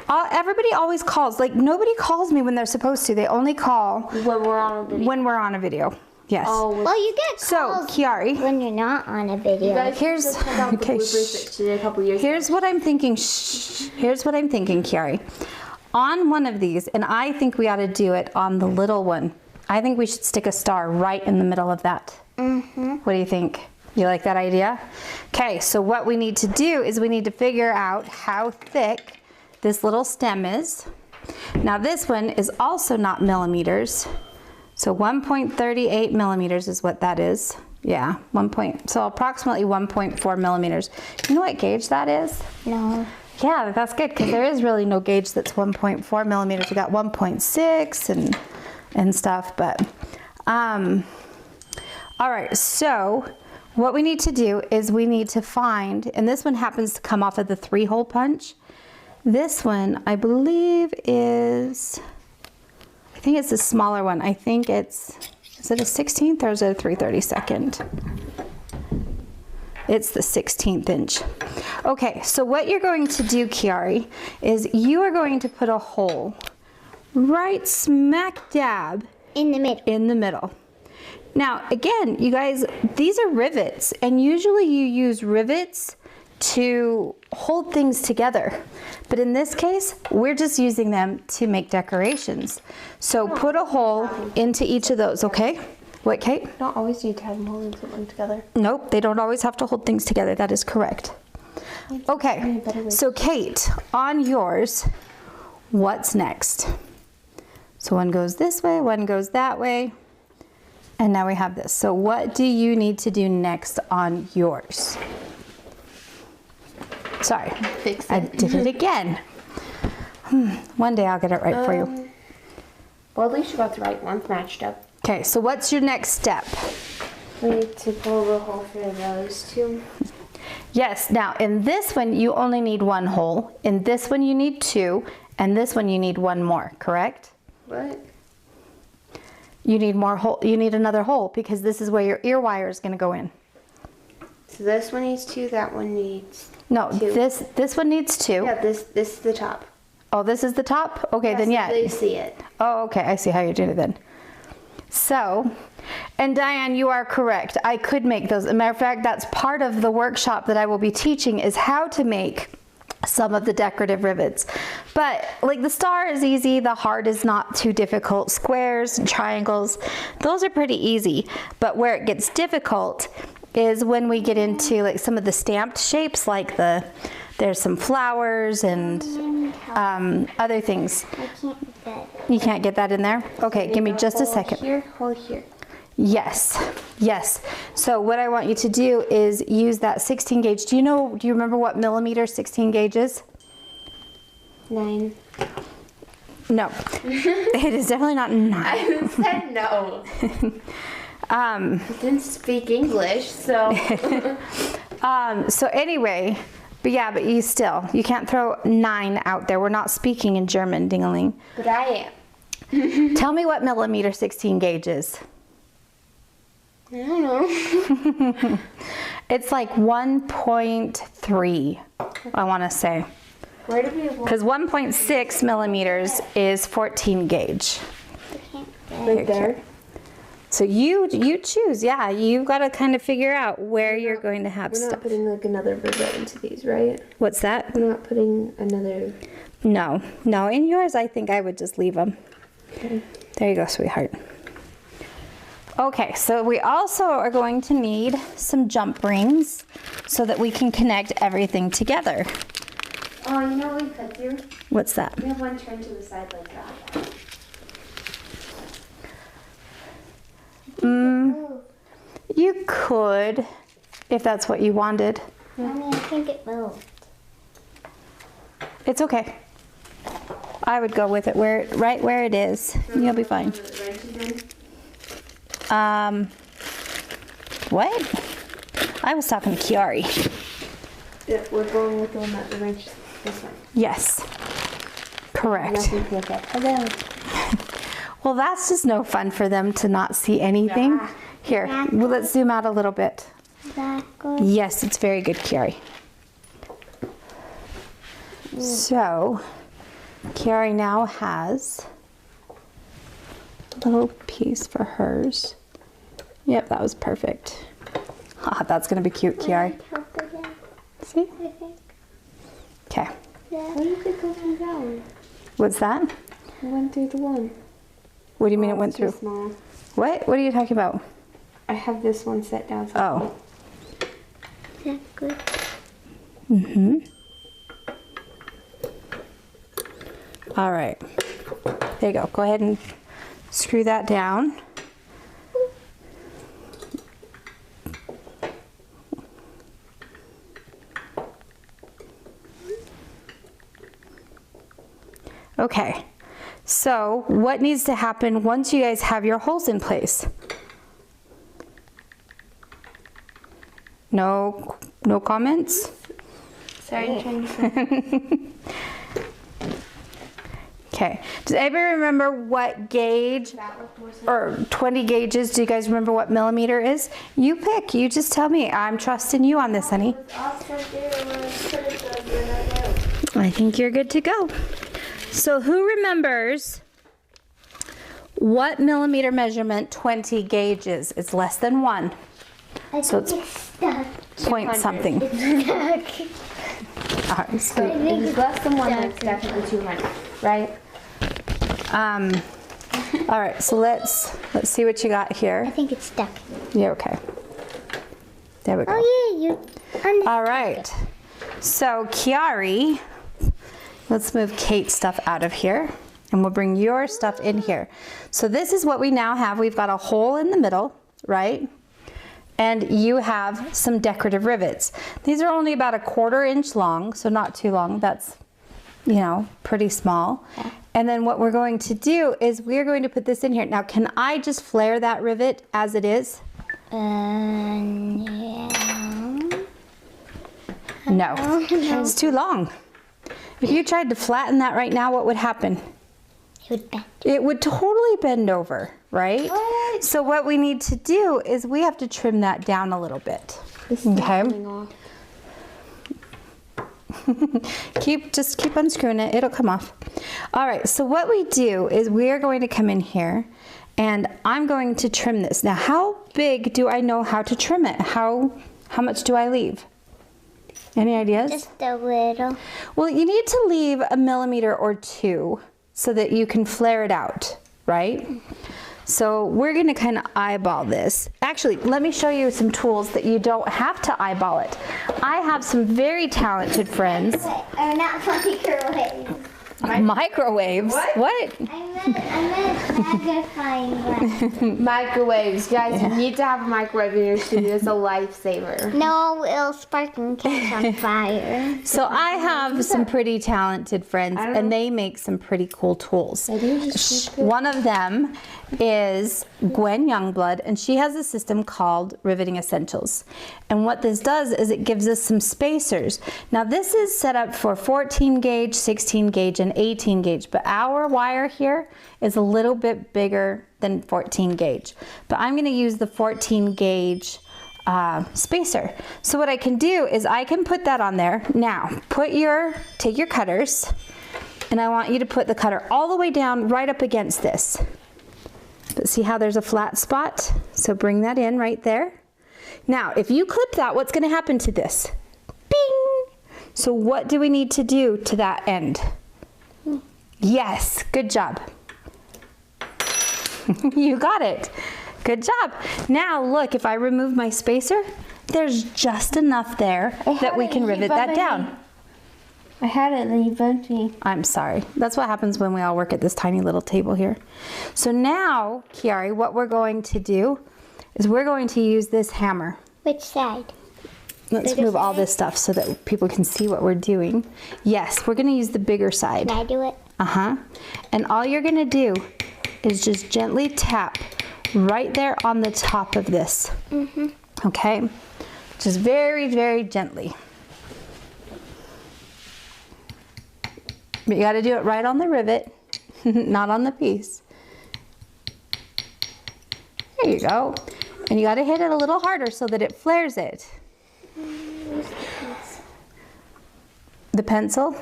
[SPEAKER 1] Everybody always calls. Like, nobody calls me when they're supposed to. They only call
[SPEAKER 3] When we're on a video.
[SPEAKER 1] when we're on a video. Yes.
[SPEAKER 3] Oh,
[SPEAKER 2] Well, you get
[SPEAKER 1] So,
[SPEAKER 2] calls
[SPEAKER 1] Kiari,
[SPEAKER 2] when you're not on a video.
[SPEAKER 3] guys
[SPEAKER 1] here's-
[SPEAKER 3] should check out the
[SPEAKER 1] okay,
[SPEAKER 3] bloopers that she did a couple years
[SPEAKER 1] here's what I'm thinking. Shh. Here's what I'm thinking, Kiari. On one of these, and I think we ought to do it on the little one. I think we should stick a star right in the middle of that.
[SPEAKER 2] Mm-hmm.
[SPEAKER 1] What do you think? You like that idea? Okay, so what we need to do is we need to figure out how thick this little stem is. Now this one is also not millimeters. So 1.38 millimeters is what that is. Yeah, so approximately 1.4 millimeters. You know what gauge that is?
[SPEAKER 2] No.
[SPEAKER 1] Yeah, that's good because there is really no gauge that's 1.4 millimeters. We got 1.6 and stuff, but all right. So what we need to do is we need to find, and this one happens to come off of the 3-hole punch. This one, I believe, is. I think it's the smaller one. I think is it a 16th or is it a 3/32? It's the 16th inch. Okay, so what you're going to do, Kiari, is you are going to put a hole right smack dab
[SPEAKER 2] In the middle.
[SPEAKER 1] in the middle. Now, again, you guys, these are rivets, and usually you use rivets to hold things together. But in this case, we're just using them to make decorations. So put a hole into each of those, okay? What, Kate?
[SPEAKER 3] You don't always need to have them holding something together.
[SPEAKER 1] Nope, they don't always have to hold things together. That is correct. Okay, so Kate, on yours, what's next? So one goes this way, one goes that way, and now we have this. So what do you need to do next on yours? Sorry,
[SPEAKER 3] Fix it.
[SPEAKER 1] I did it again. One day I'll get it right for you.
[SPEAKER 3] Well, at least you got the right ones matched up.
[SPEAKER 1] Okay, so what's your next step?
[SPEAKER 3] We need to pull the hole for those two.
[SPEAKER 1] Yes, now in this one you only need one hole. In this one you need two, and this one you need one more, correct?
[SPEAKER 3] What?
[SPEAKER 1] You need more hole. You need another hole because this is where your ear wire is going to go in.
[SPEAKER 3] So this one needs two, that one needs
[SPEAKER 1] No,
[SPEAKER 3] two.
[SPEAKER 1] this one needs two.
[SPEAKER 3] Yeah, this is the top.
[SPEAKER 1] Oh, this is the top? Okay, then yeah.
[SPEAKER 3] So you see it.
[SPEAKER 1] Oh, okay, I see how you're doing it then. So, and Diane, you are correct. I could make those. As a matter of fact, that's part of the workshop that I will be teaching is how to make some of the decorative rivets. But like the star is easy, the heart is not too difficult. Squares and triangles, those are pretty easy. But where it gets difficult is when we get into like some of the stamped shapes, like there's some flowers and other things.
[SPEAKER 2] I can't get that.
[SPEAKER 1] You can't get that in there? Okay, give me just a second.
[SPEAKER 3] Here, hold here.
[SPEAKER 1] Yes, yes. So what I want you to do is use that 16 gauge. Do you remember what millimeter 16 gauge is?
[SPEAKER 3] 9.
[SPEAKER 1] No, it is definitely not 9.
[SPEAKER 3] I said no. I didn't speak English, so.
[SPEAKER 1] So anyway, but you can't throw 9 out there. We're not speaking in German, ding-a-ling.
[SPEAKER 3] But I am.
[SPEAKER 1] Tell me what millimeter 16 gauge is.
[SPEAKER 3] I don't know.
[SPEAKER 1] It's like 1.3, I want to say.
[SPEAKER 3] Where do we have one?
[SPEAKER 1] Because 1.6 millimeters is 14 gauge.
[SPEAKER 3] Right there.
[SPEAKER 1] So you choose. Yeah, you've got to kind of figure out where you're going to have
[SPEAKER 3] We're not
[SPEAKER 1] stuff.
[SPEAKER 3] putting like another rivet into these, right?
[SPEAKER 1] What's that?
[SPEAKER 3] We're not putting another.
[SPEAKER 1] No. In yours, I think I would just leave them.
[SPEAKER 3] Okay.
[SPEAKER 1] There you go, sweetheart. Okay, so we also are going to need some jump rings so that we can connect everything together.
[SPEAKER 3] Oh, you know what we could do?
[SPEAKER 1] What's that?
[SPEAKER 3] We have one turned to the side like that.
[SPEAKER 1] You could, if that's what you wanted.
[SPEAKER 2] Mommy, I think it moved.
[SPEAKER 1] It's okay. I would go with it right where it is. You'll be fine. What? I was talking to Kiari.
[SPEAKER 3] Yeah, we're going with the one that the wrench. This one.
[SPEAKER 1] Yes. Correct.
[SPEAKER 3] Nothing to look at. Hello.
[SPEAKER 1] Well, that's just no fun for them to not see anything.
[SPEAKER 3] Yeah.
[SPEAKER 1] Here, well, let's zoom out a little bit.
[SPEAKER 2] That good?
[SPEAKER 1] Yes, it's very good, Kiari. So, Kiari now has a little piece for hers. Yep, that was perfect. Ah, that's gonna be cute, Kiari. See?
[SPEAKER 2] I think.
[SPEAKER 1] Okay.
[SPEAKER 3] What do you think of that one?
[SPEAKER 1] What's that?
[SPEAKER 3] It went through the one.
[SPEAKER 1] What do you mean it went
[SPEAKER 3] It's too
[SPEAKER 1] through?
[SPEAKER 3] small.
[SPEAKER 1] What? What are you talking about?
[SPEAKER 3] I have this one set down. So
[SPEAKER 1] Oh.
[SPEAKER 2] Is that good?
[SPEAKER 1] Mm-hmm. All right. There you go. Go ahead and screw that down. Okay. So what needs to happen once you guys have your holes in place? No comments?
[SPEAKER 3] Sorry, I'm trying to.
[SPEAKER 1] Okay. Does anybody remember what gauge or 20 gauges? Do you guys remember what millimeter is? You pick. You just tell me. I'm trusting you on this, honey. I think you're good to go. So who remembers what millimeter measurement 20 gauge is? It's less than 1.
[SPEAKER 2] I
[SPEAKER 1] So
[SPEAKER 2] think it's stuck.
[SPEAKER 1] point something. All right, so
[SPEAKER 3] If it's less than 1, then it's definitely 200, right?
[SPEAKER 1] all right, so let's see what you got
[SPEAKER 2] I
[SPEAKER 1] here.
[SPEAKER 2] think it's stuck.
[SPEAKER 1] Yeah, okay. There we go.
[SPEAKER 2] Oh yeah, you.
[SPEAKER 1] All right. So Kiari, let's move Kate's stuff out of here, and we'll bring your stuff in here. So this is what we now have. We've got a hole in the middle, right? And you have some decorative rivets. These are only about 1/4 inch long, so not too long. That's, you know, pretty small. And then what we're going to do is we're going to put this in here. Now, can I just flare that rivet as it is?
[SPEAKER 2] Yeah.
[SPEAKER 1] No, it's too long. If you tried to flatten that right now, what would happen?
[SPEAKER 2] It would bend.
[SPEAKER 1] It would totally bend over, right?
[SPEAKER 3] What?
[SPEAKER 1] So what we need to do is we have to trim that down a little bit.
[SPEAKER 3] This is
[SPEAKER 1] Okay.
[SPEAKER 3] coming off.
[SPEAKER 1] Just keep unscrewing it, it'll come off. All right, so what we do is we are going to come in here and I'm going to trim this. Now, how big do I know how to trim it? How much do I leave? Any ideas?
[SPEAKER 2] Just a little.
[SPEAKER 1] Well, you need to leave 1 millimeter or 2 so that you can flare it out, right? So we're gonna kind of eyeball this. Actually, let me show you some tools that you don't have to eyeball it. I have some very talented friends.
[SPEAKER 2] Or not microwave.
[SPEAKER 1] Microwaves? What?
[SPEAKER 2] I meant magnifying glass.
[SPEAKER 3] Microwaves. Guys, you need to have a microwave in your studio. It's a lifesaver.
[SPEAKER 2] No, it'll spark and catch on fire.
[SPEAKER 1] So I have some pretty talented friends
[SPEAKER 3] I don't
[SPEAKER 1] and
[SPEAKER 3] know.
[SPEAKER 1] they make some pretty cool tools.
[SPEAKER 3] I do just keep it.
[SPEAKER 1] One of them is Gwen Youngblood, and she has a system called Riveting Essentials. And what this does is it gives us some spacers. Now this is set up for 14 gauge, 16 gauge, and 18 gauge, but our wire here is a little bit bigger than 14 gauge. But I'm gonna use the 14 gauge spacer. So what I can do is I can put that on there. Now, take your cutters, and I want you to put the cutter all the way down right up against this. But see how there's a flat spot? So bring that in right there. Now, if you clip that, what's gonna happen to this? Bing! So what do we need to do to that end? Yes, good job. You got it. Good job. Now look, if I remove my spacer, there's just enough there that we can rivet that down.
[SPEAKER 3] I had it and then you bumped me.
[SPEAKER 1] I'm sorry. That's what happens when we all work at this tiny little table here. So now, Kiari, what we're going to do is we're going to use this hammer.
[SPEAKER 2] Which side?
[SPEAKER 1] Let's
[SPEAKER 2] Bigger
[SPEAKER 1] move all
[SPEAKER 2] side?
[SPEAKER 1] this stuff so that people can see what we're doing. Yes, we're going to use the bigger side.
[SPEAKER 2] Can I do it?
[SPEAKER 1] Uh-huh. And all you're going to do is just gently tap right there on the top of this. Okay? Just very, very gently. But you got to do it right on the rivet, not on the piece. There you go. And you got to hit it a little harder so that it flares it. The pencil?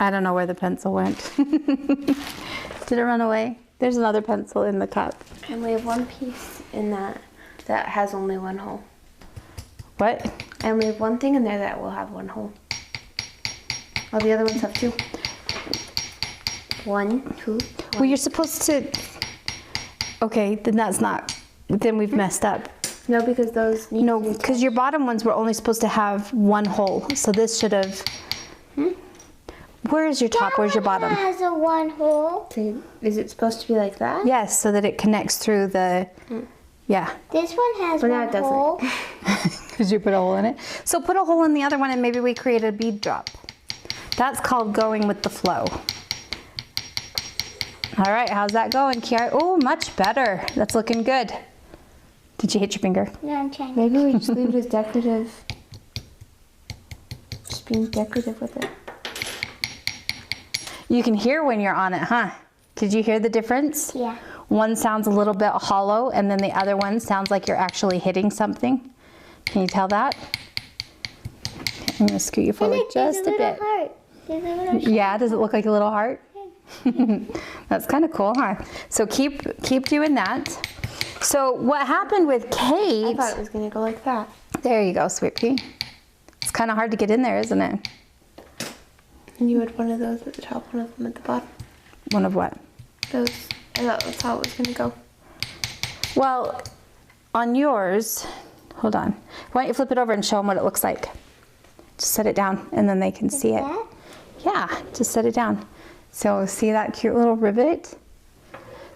[SPEAKER 1] I don't know where the pencil went. Did it run away? There's another pencil in the cup.
[SPEAKER 3] I only have one piece in that has only one hole.
[SPEAKER 1] What?
[SPEAKER 3] I only have one thing in there that will have one hole. All the other ones have 2. 1, 2.
[SPEAKER 1] Well, you're supposed to... Okay, then that's not... Then we've messed up.
[SPEAKER 3] No, because those need
[SPEAKER 1] No,
[SPEAKER 3] to be
[SPEAKER 1] because your bottom ones were only supposed to have one hole. So this should have... Where is your top? Where's your bottom?
[SPEAKER 2] Has a one hole.
[SPEAKER 3] So is it supposed to be like that?
[SPEAKER 1] Yes, so that it connects through the... Yeah,
[SPEAKER 2] This one has
[SPEAKER 3] But now
[SPEAKER 2] one
[SPEAKER 3] it doesn't.
[SPEAKER 2] hole.
[SPEAKER 1] because you put a hole in it. So put a hole in the other one and maybe we create a bead drop. That's called going with the flow. All right, how's that going, Kiara? Oh, much better. That's looking good. Did you hit your finger?
[SPEAKER 2] No, I'm trying to.
[SPEAKER 3] Maybe we just leave it as decorative. Just being decorative with it.
[SPEAKER 1] You can hear when you're on it, huh? Did you hear the difference?
[SPEAKER 2] Yeah.
[SPEAKER 1] One sounds a little bit hollow and then the other one sounds like you're actually hitting something. Can you tell that? I'm gonna scoot you forward just a bit.
[SPEAKER 2] Heart. There's a little
[SPEAKER 1] Yeah, does it look like a little heart? That's kind of cool, huh? So keep doing that. So what happened with
[SPEAKER 3] I
[SPEAKER 1] Kate?
[SPEAKER 3] thought it was gonna go like that.
[SPEAKER 1] There you go, sweet pea. It's kind of hard to get in there, isn't it?
[SPEAKER 3] And you had one of those at the top, one of them at the bottom.
[SPEAKER 1] One of what?
[SPEAKER 3] Those. I thought that's how it was gonna go.
[SPEAKER 1] Well, on yours, hold on. Why don't you flip it over and show them what it looks like? Just set it down and then they can see it.
[SPEAKER 2] That?
[SPEAKER 1] Yeah, just set it down. So see that cute little rivet?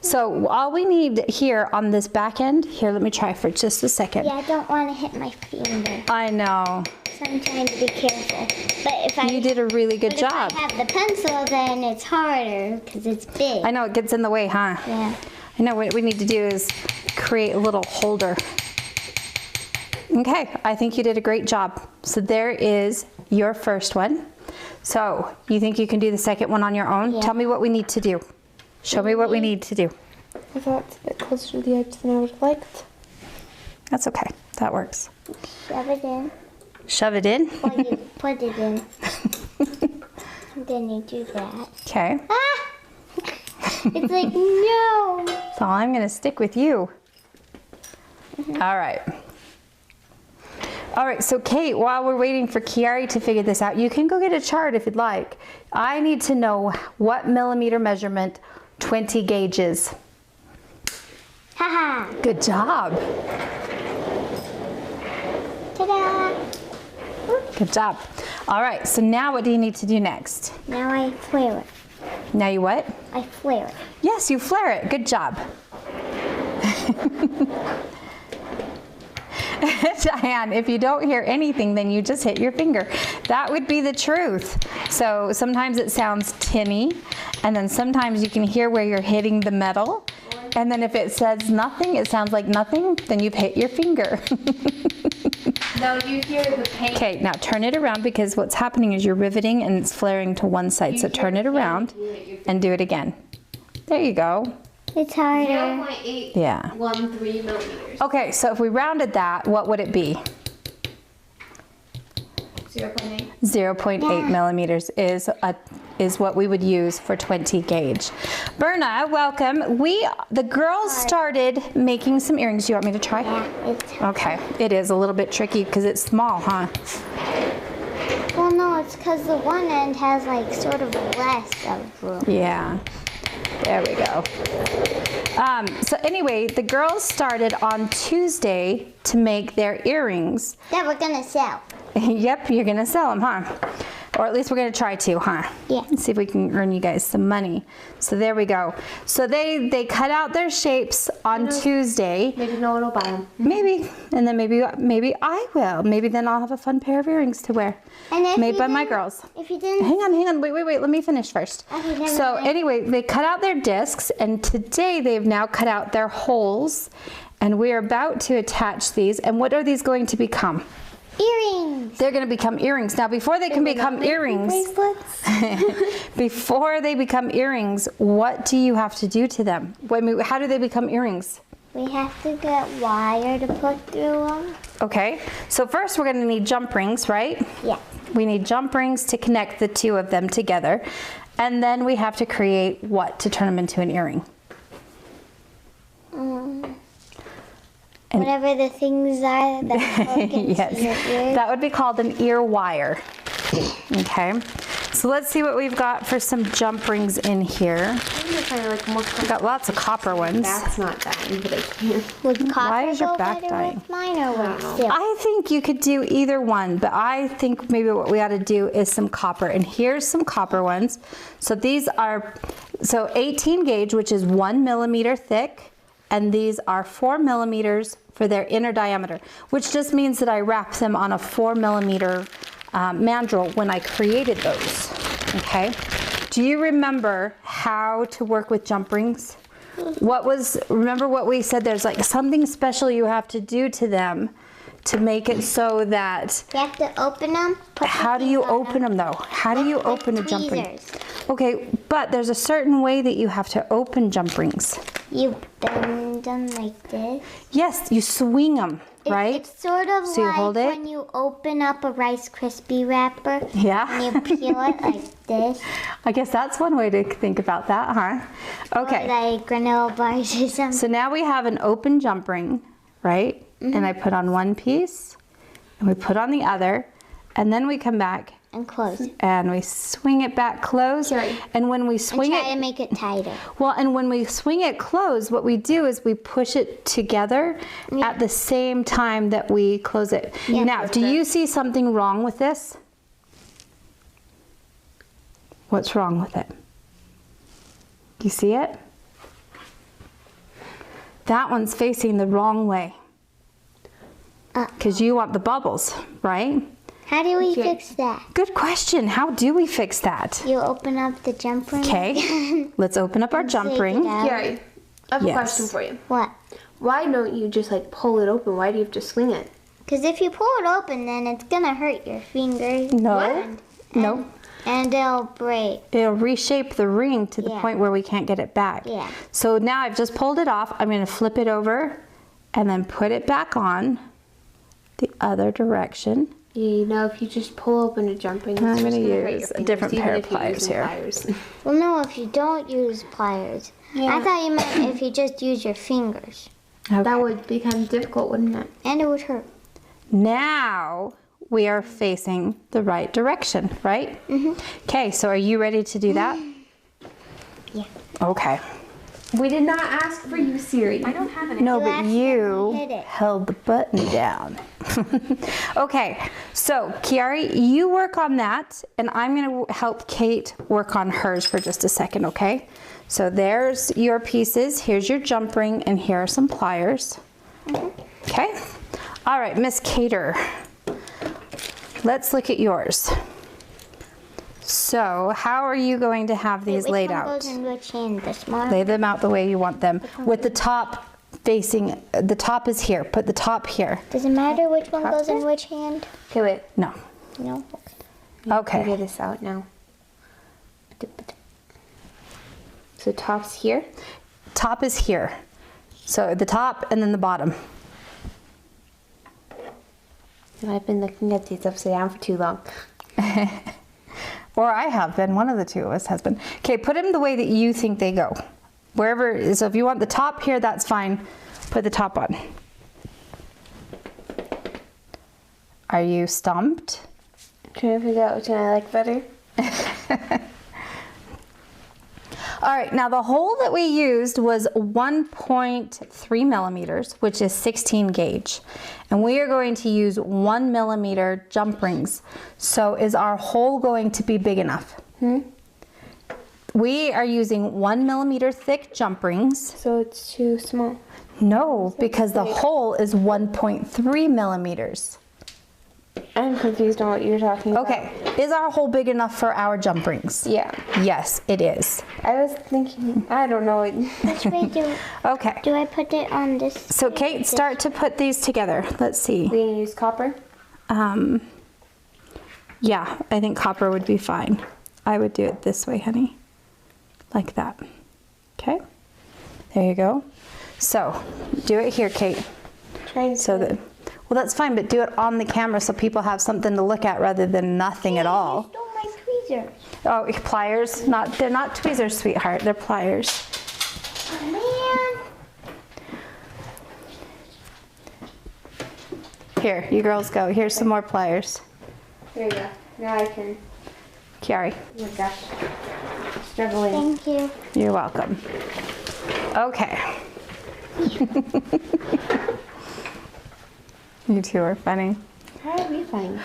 [SPEAKER 1] So all we need here on this back end, here, let me try for just a second.
[SPEAKER 2] Yeah, I don't want to hit my finger.
[SPEAKER 1] I know.
[SPEAKER 2] So I'm trying to be careful. But if I
[SPEAKER 1] You did a really good job.
[SPEAKER 2] If I have the pencil, then it's harder because it's big.
[SPEAKER 1] I know it gets in the way, huh?
[SPEAKER 2] Yeah.
[SPEAKER 1] I know what we need to do is create a little holder. Okay, I think you did a great job. So there is your first one. So you think you can do the second one on your own?
[SPEAKER 2] Yeah.
[SPEAKER 1] Tell me what we need to do. Show me what we need to do.
[SPEAKER 3] I thought it's a bit closer to the edge than I would have liked.
[SPEAKER 1] That's okay, that works.
[SPEAKER 2] Shove it in.
[SPEAKER 1] Shove it in.
[SPEAKER 2] Or you put it in. And then you do that.
[SPEAKER 1] Okay,
[SPEAKER 2] Ah! It's like, no.
[SPEAKER 1] so I'm gonna stick with you. All right. All right, so Kate, while we're waiting for Kiari to figure this out, you can go get a chart if you'd like. I need to know what millimeter measurement 20 gauge is.
[SPEAKER 2] Haha.
[SPEAKER 1] Good job.
[SPEAKER 2] Ta-da.
[SPEAKER 1] Good job. All right, so now what do you need to do next?
[SPEAKER 2] Now I flare it.
[SPEAKER 1] Now you what?
[SPEAKER 2] I flare it.
[SPEAKER 1] Yes, you flare it. Good job. Diane, if you don't hear anything, then you just hit your finger. That would be the truth. So sometimes it sounds tinny, and then sometimes you can hear where you're hitting the metal. And then if it says nothing, it sounds like nothing, then you've hit your finger.
[SPEAKER 3] Now you hear the paint.
[SPEAKER 1] Okay, now turn it around because what's happening is you're riveting and it's flaring to one side. So turn it around and do it again. There you go.
[SPEAKER 2] It's harder.
[SPEAKER 3] 0.813
[SPEAKER 1] Yeah.
[SPEAKER 3] millimeters.
[SPEAKER 1] Okay, so if we rounded that, what would it be?
[SPEAKER 3] 0.8.
[SPEAKER 1] 0.8 millimeters is what we would use for 20 gauge. Berna, welcome. The girls started making some earrings. Do you want me to try?
[SPEAKER 2] Yeah, it's
[SPEAKER 1] Okay, it is a little bit tricky because it's small, huh?
[SPEAKER 2] Well, no, it's because the one end has like sort of less of room.
[SPEAKER 1] Yeah. There we go. So anyway, the girls started on Tuesday to make their earrings.
[SPEAKER 2] That we're gonna sell.
[SPEAKER 1] Yep, you're gonna sell them, huh? Or at least we're gonna try to, huh?
[SPEAKER 2] Yeah.
[SPEAKER 1] Let's see if we can earn you guys some money. So there we go. So they cut out their shapes on Tuesday.
[SPEAKER 3] Maybe no one will buy them.
[SPEAKER 1] Maybe, and then maybe I will. Maybe then I'll have a fun pair of earrings to wear.
[SPEAKER 2] And if
[SPEAKER 1] Made
[SPEAKER 2] you
[SPEAKER 1] by my
[SPEAKER 2] didn't-
[SPEAKER 1] girls.
[SPEAKER 2] If you didn't,
[SPEAKER 1] Hang on, wait, let me finish first.
[SPEAKER 2] Okay, never
[SPEAKER 1] So
[SPEAKER 2] mind.
[SPEAKER 1] anyway, they cut out their discs and today they've now cut out their holes and we're about to attach these. And what are these going to become?
[SPEAKER 2] earrings.
[SPEAKER 1] They're going to become earrings. Now before they can become earrings,
[SPEAKER 3] Bracelets.
[SPEAKER 1] before they become earrings, what do you have to do to them? How do they become earrings?
[SPEAKER 2] We have to get wire to put through them.
[SPEAKER 1] Okay, so first we're going to need jump rings, right?
[SPEAKER 2] Yeah.
[SPEAKER 1] We need jump rings to connect the two of them together. And then we have to create what to turn them into an earring? And-
[SPEAKER 2] Whatever the things are that hook into
[SPEAKER 1] Yes,
[SPEAKER 2] your ears.
[SPEAKER 1] that would be called an ear wire. Okay, so let's see what we've got for some jump rings in here. We've got lots of copper ones.
[SPEAKER 3] That's not dying, but I can't.
[SPEAKER 2] Would copper
[SPEAKER 1] Why is your
[SPEAKER 2] go
[SPEAKER 1] back
[SPEAKER 2] better
[SPEAKER 1] dying?
[SPEAKER 2] with mine or would silver?
[SPEAKER 1] I think you could do either one, but I think maybe what we ought to do is some copper. And here's some copper ones. So these are 18 gauge, which is 1 millimeter thick, and these are 4 millimeters for their inner diameter, which just means that I wrapped them on a 4 millimeter mandrel when I created those. Okay. Do you remember how to work with jump rings? Remember what we said? There's like something special you have to do to them to make it so that.
[SPEAKER 2] You have to open them.
[SPEAKER 1] How do you open them though? How do you open a jump ring? Okay, but there's a certain way that you have to open jump rings.
[SPEAKER 2] You bend them like this.
[SPEAKER 1] Yes, you swing them, right?
[SPEAKER 2] It's sort of
[SPEAKER 1] So you
[SPEAKER 2] like
[SPEAKER 1] hold it?
[SPEAKER 2] when you open up a Rice Krispie wrapper.
[SPEAKER 1] Yeah.
[SPEAKER 2] And you peel it like this.
[SPEAKER 1] I guess that's one way to think about that, huh? Okay.
[SPEAKER 2] Or like granola bars or something.
[SPEAKER 1] So now we have an open jump ring, right? And I put on one piece and we put on the other, and then we come back
[SPEAKER 2] And close.
[SPEAKER 1] and we swing it back closed.
[SPEAKER 3] Right.
[SPEAKER 1] And when we
[SPEAKER 2] And
[SPEAKER 1] swing
[SPEAKER 2] try
[SPEAKER 1] it,
[SPEAKER 2] to make it tighter.
[SPEAKER 1] well, and when we swing it closed, what we do is we push it together at the same time that we close it.
[SPEAKER 2] Yeah.
[SPEAKER 1] Now, do you see something wrong with this? What's wrong with it? Do you see it? That one's facing the wrong way. Because you want the bubbles, right?
[SPEAKER 2] How do we
[SPEAKER 3] Okay.
[SPEAKER 2] fix that?
[SPEAKER 1] Good question. How do we fix that?
[SPEAKER 2] You open up the jump ring.
[SPEAKER 1] Okay, let's open up our jump
[SPEAKER 2] take
[SPEAKER 1] ring.
[SPEAKER 2] it out.
[SPEAKER 3] Gary, I have
[SPEAKER 1] Yes.
[SPEAKER 3] a question for you.
[SPEAKER 2] What?
[SPEAKER 3] Why don't you just like pull it open? Why do you have to swing it?
[SPEAKER 2] Because if you pull it open, then it's gonna hurt your fingers.
[SPEAKER 1] No.
[SPEAKER 2] And,
[SPEAKER 1] No.
[SPEAKER 2] And it'll break.
[SPEAKER 1] It'll reshape the ring to the
[SPEAKER 2] Yeah.
[SPEAKER 1] point where we can't get it back.
[SPEAKER 2] Yeah.
[SPEAKER 1] So now I've just pulled it off. I'm going to flip it over and then put it back on the other direction.
[SPEAKER 3] You know, if you just pull open a jump ring, it's
[SPEAKER 1] I'm
[SPEAKER 3] just
[SPEAKER 1] gonna
[SPEAKER 3] gonna hurt
[SPEAKER 1] use
[SPEAKER 3] your
[SPEAKER 1] a
[SPEAKER 3] fingers,
[SPEAKER 1] different
[SPEAKER 3] even
[SPEAKER 1] pair of
[SPEAKER 3] if you're
[SPEAKER 1] pliers
[SPEAKER 3] using
[SPEAKER 1] here.
[SPEAKER 3] pliers.
[SPEAKER 2] Well, no, if you don't use pliers.
[SPEAKER 3] Yeah.
[SPEAKER 2] I thought you meant if you just use your fingers.
[SPEAKER 3] That would be kind of difficult, wouldn't it?
[SPEAKER 2] And it would hurt.
[SPEAKER 1] Now we are facing the right direction, right? Okay, so are you ready to do that?
[SPEAKER 2] Yeah.
[SPEAKER 1] Okay.
[SPEAKER 3] We did not ask for you, Siri. I don't have an.
[SPEAKER 1] No,
[SPEAKER 2] You
[SPEAKER 1] but
[SPEAKER 2] accidentally
[SPEAKER 1] you
[SPEAKER 2] hit it.
[SPEAKER 1] held the button down. Okay, so Kiari, you work on that, and I'm going to help Kate work on hers for just a second, okay? So there's your pieces. Here's your jump ring, and here are some pliers. Okay? All right, Miss Cater, let's look at yours. So how are you going to have these
[SPEAKER 2] Which
[SPEAKER 1] laid
[SPEAKER 2] one
[SPEAKER 1] out?
[SPEAKER 2] goes in which hand? The small.
[SPEAKER 1] Lay them out the way you want them. With the top facing, the top is here. Put the top here.
[SPEAKER 2] Does it matter which one goes in which hand?
[SPEAKER 3] Okay, wait.
[SPEAKER 1] No.
[SPEAKER 2] No.
[SPEAKER 1] Okay.
[SPEAKER 3] Figure this out now. So top's here.
[SPEAKER 1] Top is here. So the top and then the bottom.
[SPEAKER 3] I've been looking at these upside down for too long.
[SPEAKER 1] Or I have been. One of the two of us has been. Okay, put them the way that you think they go. Wherever. So if you want the top here, that's fine. Put the top on. Are you stumped?
[SPEAKER 3] Trying to figure out which one I like better.
[SPEAKER 1] All right, now the hole that we used was 1.3 millimeters, which is 16 gauge. And we are going to use 1 millimeter jump rings. So is our hole going to be big enough? We are using 1 millimeter thick jump rings.
[SPEAKER 3] So it's too small.
[SPEAKER 1] No, because the hole is 1.3 millimeters.
[SPEAKER 3] I'm confused on what you're talking about.
[SPEAKER 1] Okay, is our hole big enough for our jump rings?
[SPEAKER 3] Yeah.
[SPEAKER 1] Yes, it is.
[SPEAKER 3] I was thinking, I don't know.
[SPEAKER 2] Which way
[SPEAKER 1] Okay,
[SPEAKER 2] do I put it on this?
[SPEAKER 1] so Kate, start to put these together. Let's see.
[SPEAKER 3] We gonna use copper?
[SPEAKER 1] Yeah, I think copper would be fine. I would do it this way, honey. Like that. Okay, there you go. So, do it here, Kate.
[SPEAKER 3] Trying
[SPEAKER 1] So that, well, that's fine, but do it on the camera so people have something to look at rather than nothing at all.
[SPEAKER 2] You stole my tweezers.
[SPEAKER 1] Oh, pliers? They're not tweezers, sweetheart. They're pliers.
[SPEAKER 2] Oh, man.
[SPEAKER 1] Here, you girls go. Here's some more pliers.
[SPEAKER 3] There you go. Now I can.
[SPEAKER 1] Kiari,
[SPEAKER 3] Oh my gosh. Struggling.
[SPEAKER 2] Thank you.
[SPEAKER 1] you're welcome. Okay. You two are funny.
[SPEAKER 3] How are we fine?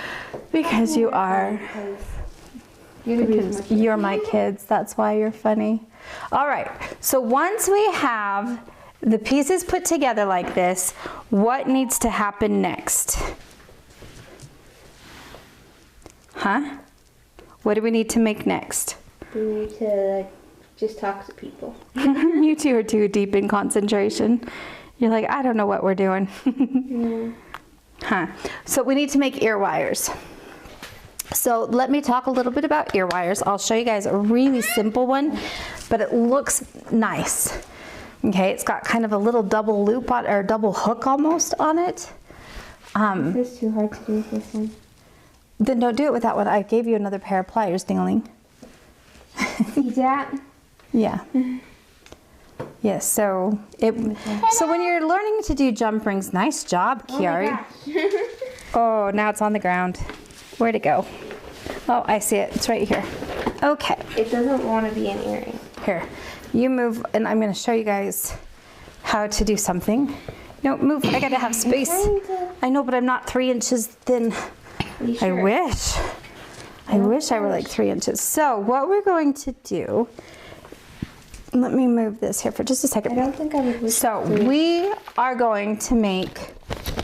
[SPEAKER 1] Because you are.
[SPEAKER 3] You're the reason
[SPEAKER 1] Because
[SPEAKER 3] why.
[SPEAKER 1] you're my kids. That's why you're funny. All right. So once we have the pieces put together like this, what needs to happen next? Huh? What do we need to make next?
[SPEAKER 3] We need to like just talk to people.
[SPEAKER 1] You two are too deep in concentration. You're like, I don't know what we're doing. Huh. So we need to make ear wires. So let me talk a little bit about ear wires. I'll show you guys a really simple one, but it looks nice. Okay, it's got kind of a little double loop on, or double hook almost on it.
[SPEAKER 3] This is too hard to do with this one.
[SPEAKER 1] Then don't do it with that one. I gave you another pair of pliers, Dingling.
[SPEAKER 3] See that?
[SPEAKER 1] Yeah. Yes, so when you're learning to do jump rings, nice job, Kiari. Oh, now it's on the ground. Where'd it go? Oh, I see it. It's right here. Okay.
[SPEAKER 3] It doesn't want to be an earring.
[SPEAKER 1] Here, you move, and I'm going to show you guys how to do something. No, move. I got to have space. I know, but I'm not 3 inches thin.
[SPEAKER 3] You sure?
[SPEAKER 1] I wish. I wish I were like 3 inches. So what we're going to do, let me move this here for just a second.
[SPEAKER 3] I don't think I would.
[SPEAKER 1] So we are going to make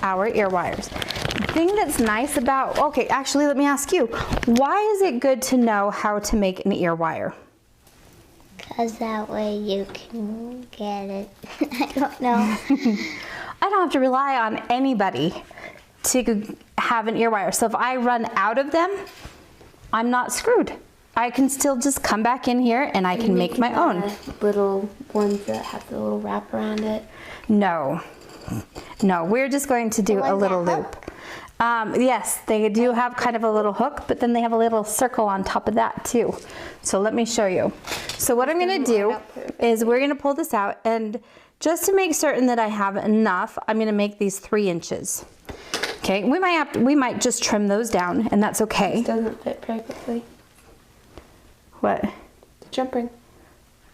[SPEAKER 1] our ear wires. The thing that's nice about, okay, actually let me ask you, why is it good to know how to make an ear wire?
[SPEAKER 2] Because that way you can get it. I don't know.
[SPEAKER 1] I don't have to rely on anybody to have an ear wire. So if I run out of them, I'm not screwed. I can still just come back in here and I can make my own.
[SPEAKER 3] Little ones that have the little wrap around it.
[SPEAKER 1] No, we're just going to do a little loop. Yes, they do have kind of a little hook, but then they have a little circle on top of that too. So let me show you. So what I'm gonna do is we're gonna pull this out, and just to make certain that I have enough, I'm gonna make these 3 inches. Okay, we might just trim those down, and that's okay.
[SPEAKER 3] It doesn't fit perfectly.
[SPEAKER 1] What?
[SPEAKER 3] The jump ring.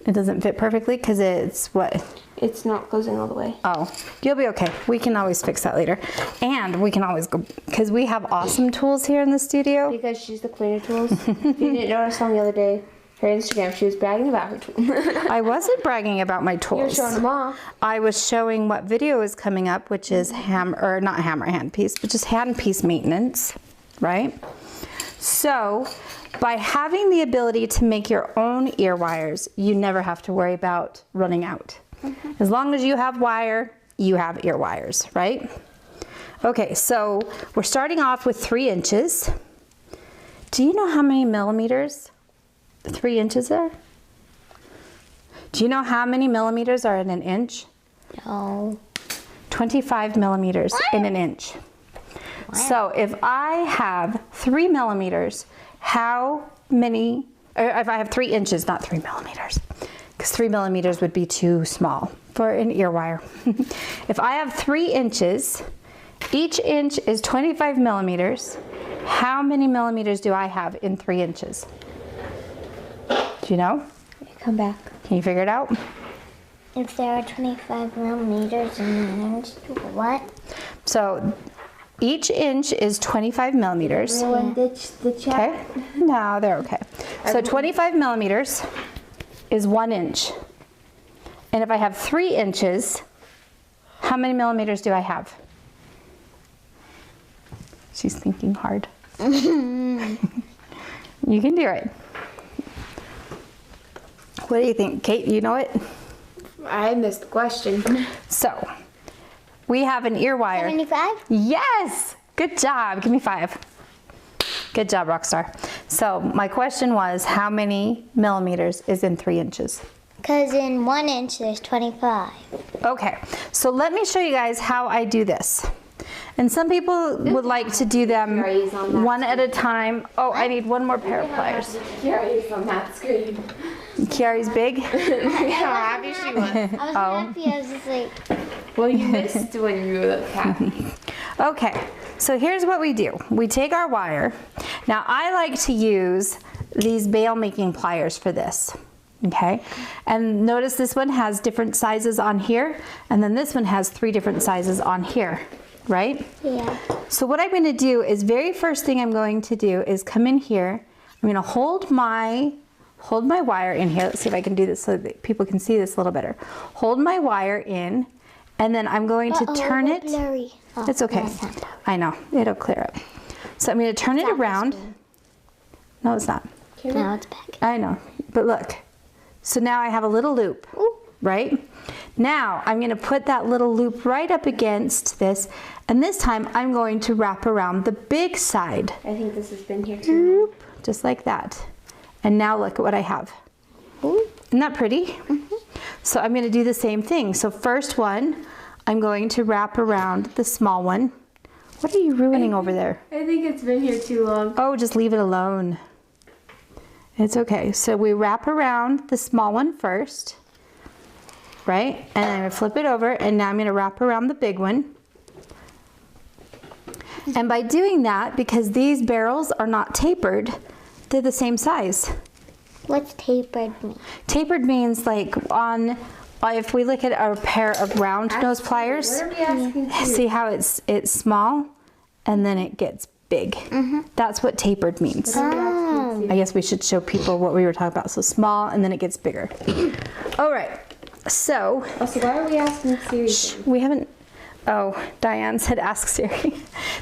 [SPEAKER 1] It doesn't fit perfectly because it's what?
[SPEAKER 3] It's not closing all the way.
[SPEAKER 1] Oh, you'll be okay. We can always fix that later. And we can always go, because we have awesome tools here in the studio.
[SPEAKER 3] Because she's the queen of tools. If you didn't notice on the other day, her Instagram, she was bragging about her tools.
[SPEAKER 1] I wasn't bragging about my tools.
[SPEAKER 3] You were showing them off.
[SPEAKER 1] I was showing what video is coming up, which is not hammer hand piece, but just hand piece maintenance, right? So by having the ability to make your own ear wires, you never have to worry about running out. As long as you have wire, you have ear wires, right? Okay, so we're starting off with 3 inches. Do you know how many millimeters 3 inches are? Do you know how many millimeters are in an inch?
[SPEAKER 2] No.
[SPEAKER 1] 25 millimeters in an inch.
[SPEAKER 2] Wow.
[SPEAKER 1] So if I have 3 millimeters, how many, or if I have 3 inches, not 3 millimeters, because 3 millimeters would be too small for an ear wire. If I have 3 inches, each inch is 25 millimeters. How many millimeters do I have in 3 inches? Do you know?
[SPEAKER 3] Come back.
[SPEAKER 1] Can you figure it out?
[SPEAKER 2] If there are 25 millimeters in an inch, what?
[SPEAKER 1] So each inch is 25 millimeters.
[SPEAKER 3] Everyone ditch the chat.
[SPEAKER 1] Okay? No, they're okay. So 25 millimeters is 1 inch. And if I have 3 inches, how many millimeters do I have? She's thinking hard. You can do it. What do you think, Kate? You know it?
[SPEAKER 3] I missed the question.
[SPEAKER 1] So, we have an ear wire.
[SPEAKER 2] 75?
[SPEAKER 1] Yes! Good job. Give me 5. Good job, Rockstar. So, my question was, how many millimeters is in 3 inches?
[SPEAKER 2] Because in 1 inch there's 25.
[SPEAKER 1] Okay, so let me show you guys how I do this. And some people would like to do them one at a time. Oh, I need one more pair of pliers.
[SPEAKER 3] Kiari's on that screen.
[SPEAKER 1] Kiari's big?
[SPEAKER 3] How happy she was.
[SPEAKER 2] I was happy, I was just like...
[SPEAKER 3] Well, you missed when you looked happy.
[SPEAKER 1] Okay, so here's what we do. We take our wire. Now, I like to use these bail making pliers for this. Okay, and notice this one has different sizes on here, and then this one has 3 different sizes on here, right?
[SPEAKER 2] Yeah.
[SPEAKER 1] So what I'm going to do is, very first thing I'm going to do is come in here. I'm going to hold my wire in here. Let's see if I can do this so that people can see this a little better. Hold my wire in, and then I'm going to turn it.
[SPEAKER 2] Blurry. Oh,
[SPEAKER 1] It's okay. I know, it'll clear up. So I'm going to turn it around. No, it's not.
[SPEAKER 2] Now it's back.
[SPEAKER 1] I know, but look. So now I have a little loop, right? Now I'm going to put that little loop right up against this, and this time I'm going to wrap around the big side.
[SPEAKER 3] I think this has been here too.
[SPEAKER 1] Just like that. And now look at what I have. Isn't that pretty? So I'm going to do the same thing. So first one, I'm going to wrap around the small one. What are you ruining over there?
[SPEAKER 3] I think it's been here too long.
[SPEAKER 1] Oh, just leave it alone. It's okay. So we wrap around the small one first, right? And I'm going to flip it over, and now I'm going to wrap around the big one. And by doing that, because these barrels are not tapered, they're the same size.
[SPEAKER 2] What's tapered mean?
[SPEAKER 1] Tapered means like if we look at a pair of round nose pliers,
[SPEAKER 3] What are we asking Siri?
[SPEAKER 1] see how it's small and then it gets big. That's what tapered means.
[SPEAKER 2] Oh.
[SPEAKER 1] I guess we should show people what we were talking about. So small and then it gets bigger. All right. So
[SPEAKER 3] Also, why are we asking Siri?
[SPEAKER 1] we haven't. Oh, Diane said ask Siri.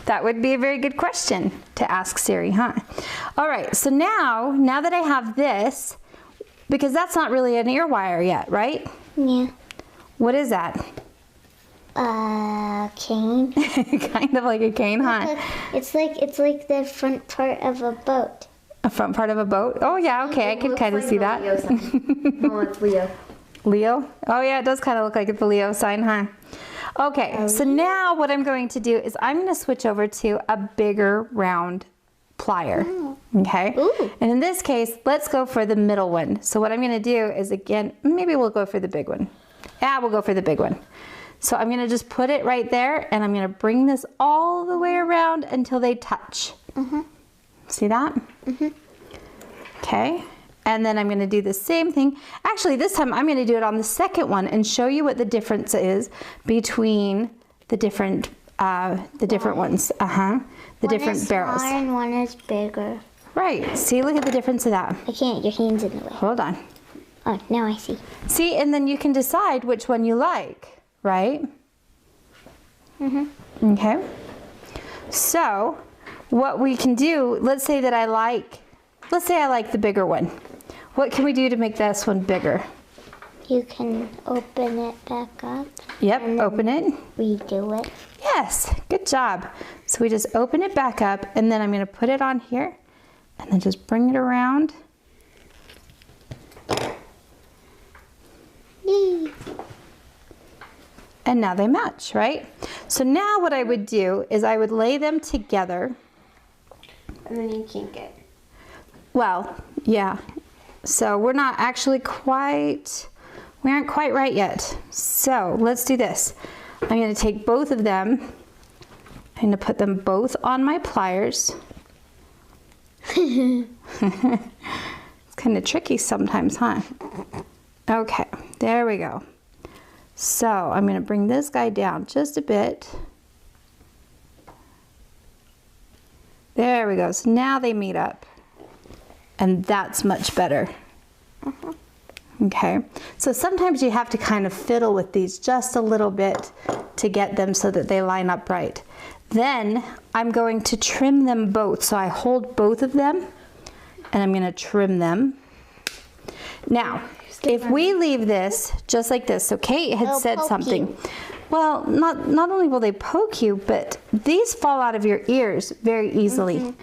[SPEAKER 1] That would be a very good question to ask Siri, huh? All right. So now that I have this, because that's not really an ear wire yet, right?
[SPEAKER 2] Yeah.
[SPEAKER 1] What is that?
[SPEAKER 2] Cane.
[SPEAKER 1] Kind of like a cane, huh?
[SPEAKER 2] It's like the front part of a boat.
[SPEAKER 1] A front part of a boat? Oh yeah, okay, I can kind of see that.
[SPEAKER 3] Oh, it's Leo.
[SPEAKER 1] Leo? Oh yeah, it does kind of look like it's the Leo sign, huh? Okay, so now what I'm going to do is I'm going to switch over to a bigger round plier. Okay?
[SPEAKER 2] Ooh.
[SPEAKER 1] And in this case, let's go for the middle one. So what I'm going to do is, again, maybe we'll go for the big one. Yeah, we'll go for the big one. So I'm going to just put it right there, and I'm going to bring this all the way around until they touch. See that? Okay. And then I'm going to do the same thing. Actually, this time I'm going to do it on the second one and show you what the difference is between the different ones. The different barrels.
[SPEAKER 2] One is smaller and one is bigger.
[SPEAKER 1] Right. See, look at the difference of that.
[SPEAKER 2] I can't. Your hand's in the way.
[SPEAKER 1] Hold on.
[SPEAKER 2] Oh, now I see.
[SPEAKER 1] See, and then you can decide which one you like, right? Okay. So, what we can do, let's say I like the bigger one. What can we do to make this one bigger?
[SPEAKER 2] You can open it back up.
[SPEAKER 1] Yep,
[SPEAKER 2] and then
[SPEAKER 1] open it.
[SPEAKER 2] Redo it.
[SPEAKER 1] Yes, good job. So we just open it back up, and then I'm going to put it on here, and then just bring it around.
[SPEAKER 2] Yay.
[SPEAKER 1] And now they match, right? So now what I would do is I would lay them together.
[SPEAKER 3] And then you kink it.
[SPEAKER 1] Well, yeah. So we aren't quite right yet. So let's do this. I'm going to take both of them. I'm going to put them both on my pliers. It's kind of tricky sometimes, huh? Okay, there we go. So I'm going to bring this guy down just a bit. There we go. So now they meet up. And that's much better. Okay, so sometimes you have to kind of fiddle with these just a little bit to get them so that they line up right. Then I'm going to trim them both. So I hold both of them and I'm going to trim them. Now, if we leave this just like this, so Kate had
[SPEAKER 2] They'll
[SPEAKER 1] said
[SPEAKER 2] poke
[SPEAKER 1] something.
[SPEAKER 2] you.
[SPEAKER 1] Well, not only will they poke you, but these fall out of your ears very easily.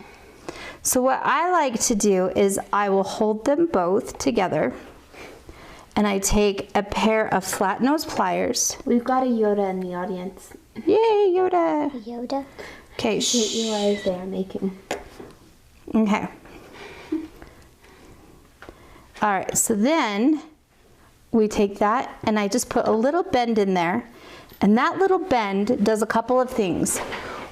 [SPEAKER 1] So what I like to do is I will hold them both together and I take a pair of flat nose pliers.
[SPEAKER 3] We've got a Yoda in the audience.
[SPEAKER 1] Yay, Yoda.
[SPEAKER 2] Yoda.
[SPEAKER 1] Okay,
[SPEAKER 3] Didn't realize they were making.
[SPEAKER 1] Okay. All right, so then we take that and I just put a little bend in there, and that little bend does a couple of things.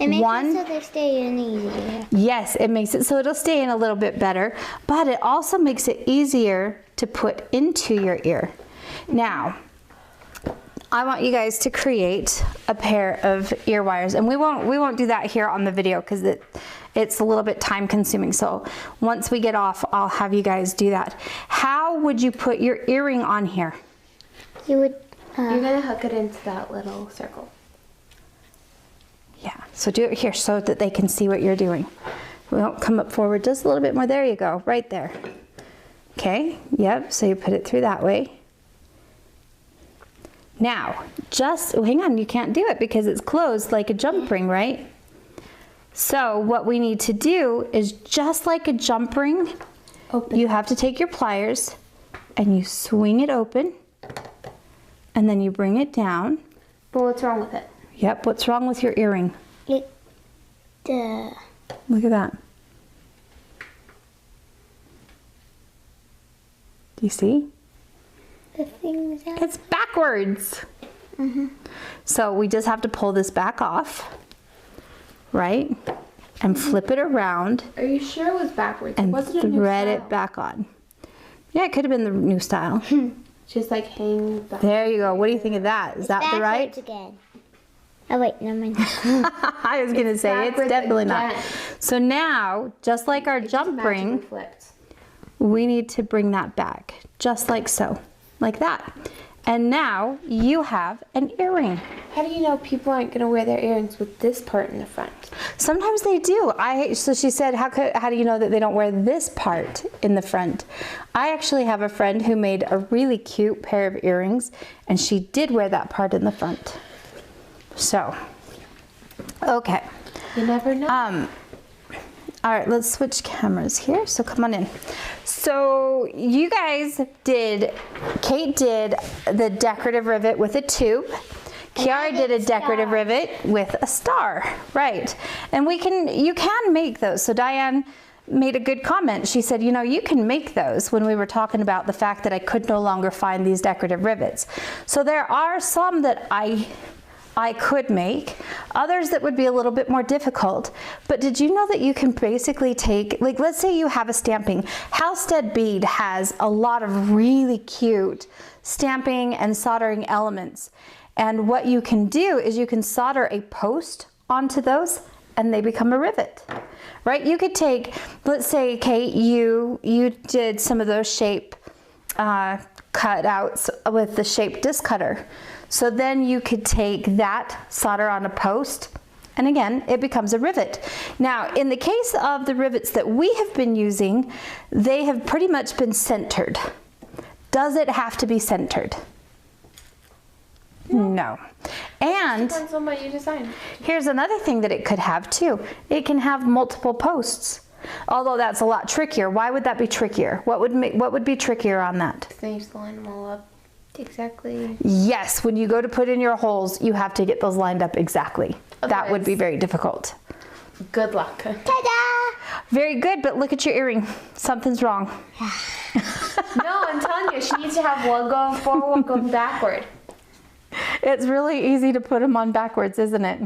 [SPEAKER 2] It makes
[SPEAKER 1] One,
[SPEAKER 2] it so they stay in easier.
[SPEAKER 1] yes, it makes it so it'll stay in a little bit better, but it also makes it easier to put into your ear. Now, I want you guys to create a pair of ear wires, and we won't do that here on the video because it's a little bit time consuming. So once we get off, I'll have you guys do that. How would you put your earring on here?
[SPEAKER 2] You would.
[SPEAKER 3] You're gonna hook it into that little circle.
[SPEAKER 1] Yeah, so do it here so that they can see what you're doing. We won't come up forward just a little bit more. There you go, right there. Okay, yep, so you put it through that way. Now, hang on, you can't do it because it's closed like a jump ring, right? So what we need to do is just like a jump ring, you have to take your pliers and you swing it open and then you bring it down.
[SPEAKER 3] But what's wrong with it?
[SPEAKER 1] Yep, what's wrong with your earring?
[SPEAKER 2] It,
[SPEAKER 1] Look at that. Do you see?
[SPEAKER 2] the things out.
[SPEAKER 1] It's backwards. So we just have to pull this back off. right? And flip it around
[SPEAKER 3] Are you sure it was backwards?
[SPEAKER 1] and
[SPEAKER 3] Wasn't it a new
[SPEAKER 1] thread
[SPEAKER 3] style?
[SPEAKER 1] it back on. Yeah, it could have been the new style.
[SPEAKER 3] Just like hang back.
[SPEAKER 1] There you go. What do you think of that? Is that the right?
[SPEAKER 2] Backwards again. Oh wait, never mind.
[SPEAKER 1] I was gonna say it's
[SPEAKER 3] backwards
[SPEAKER 1] definitely not.
[SPEAKER 3] again.
[SPEAKER 1] So now, just like our jump
[SPEAKER 3] Magically
[SPEAKER 1] ring,
[SPEAKER 3] flipped.
[SPEAKER 1] we need to bring that back, just like so, like that. And now you have an earring.
[SPEAKER 3] How do you know people aren't gonna wear their earrings with this part in the front?
[SPEAKER 1] Sometimes they do. So she said, how do you know that they don't wear this part in the front? I actually have a friend who made a really cute pair of earrings, and she did wear that part in the front. So, okay.
[SPEAKER 3] You never know.
[SPEAKER 1] All right, let's switch cameras here. So come on in. So you guys did, Kate did the decorative rivet with a tube. Kiara did a decorative rivet with a star, right? And you can make those. So Diane made a good comment. She said, you know, you can make those when we were talking about the fact that I could no longer find these decorative rivets. So there are some that I could make, others that would be a little bit more difficult. But did you know that you can basically take, like let's say you have a stamping. Halstead Bead has a lot of really cute stamping and soldering elements. And what you can do is you can solder a post onto those and they become a rivet, right? You could take, let's say, Kate, you did some of those shape cutouts with the shape disc cutter. So then you could take that, solder on a post, and again, it becomes a rivet. Now, in the case of the rivets that we have been using, they have pretty much been centered. Does it have to be centered? No. And
[SPEAKER 3] Depends on what you design.
[SPEAKER 1] here's another thing that it could have too. It can have multiple posts. Although that's a lot trickier. Why would that be trickier? What would be trickier on that?
[SPEAKER 3] Then you just line them all up exactly.
[SPEAKER 1] Yes, when you go to put in your holes, you have to get those lined up exactly. That would be
[SPEAKER 3] Otherwise-
[SPEAKER 1] very difficult.
[SPEAKER 3] Good luck.
[SPEAKER 2] Ta-da!
[SPEAKER 1] Very good, but look at your earring. Something's wrong.
[SPEAKER 3] No, I'm telling you, she needs to have one going forward, one going backward.
[SPEAKER 1] It's really easy to put them on backwards, isn't it?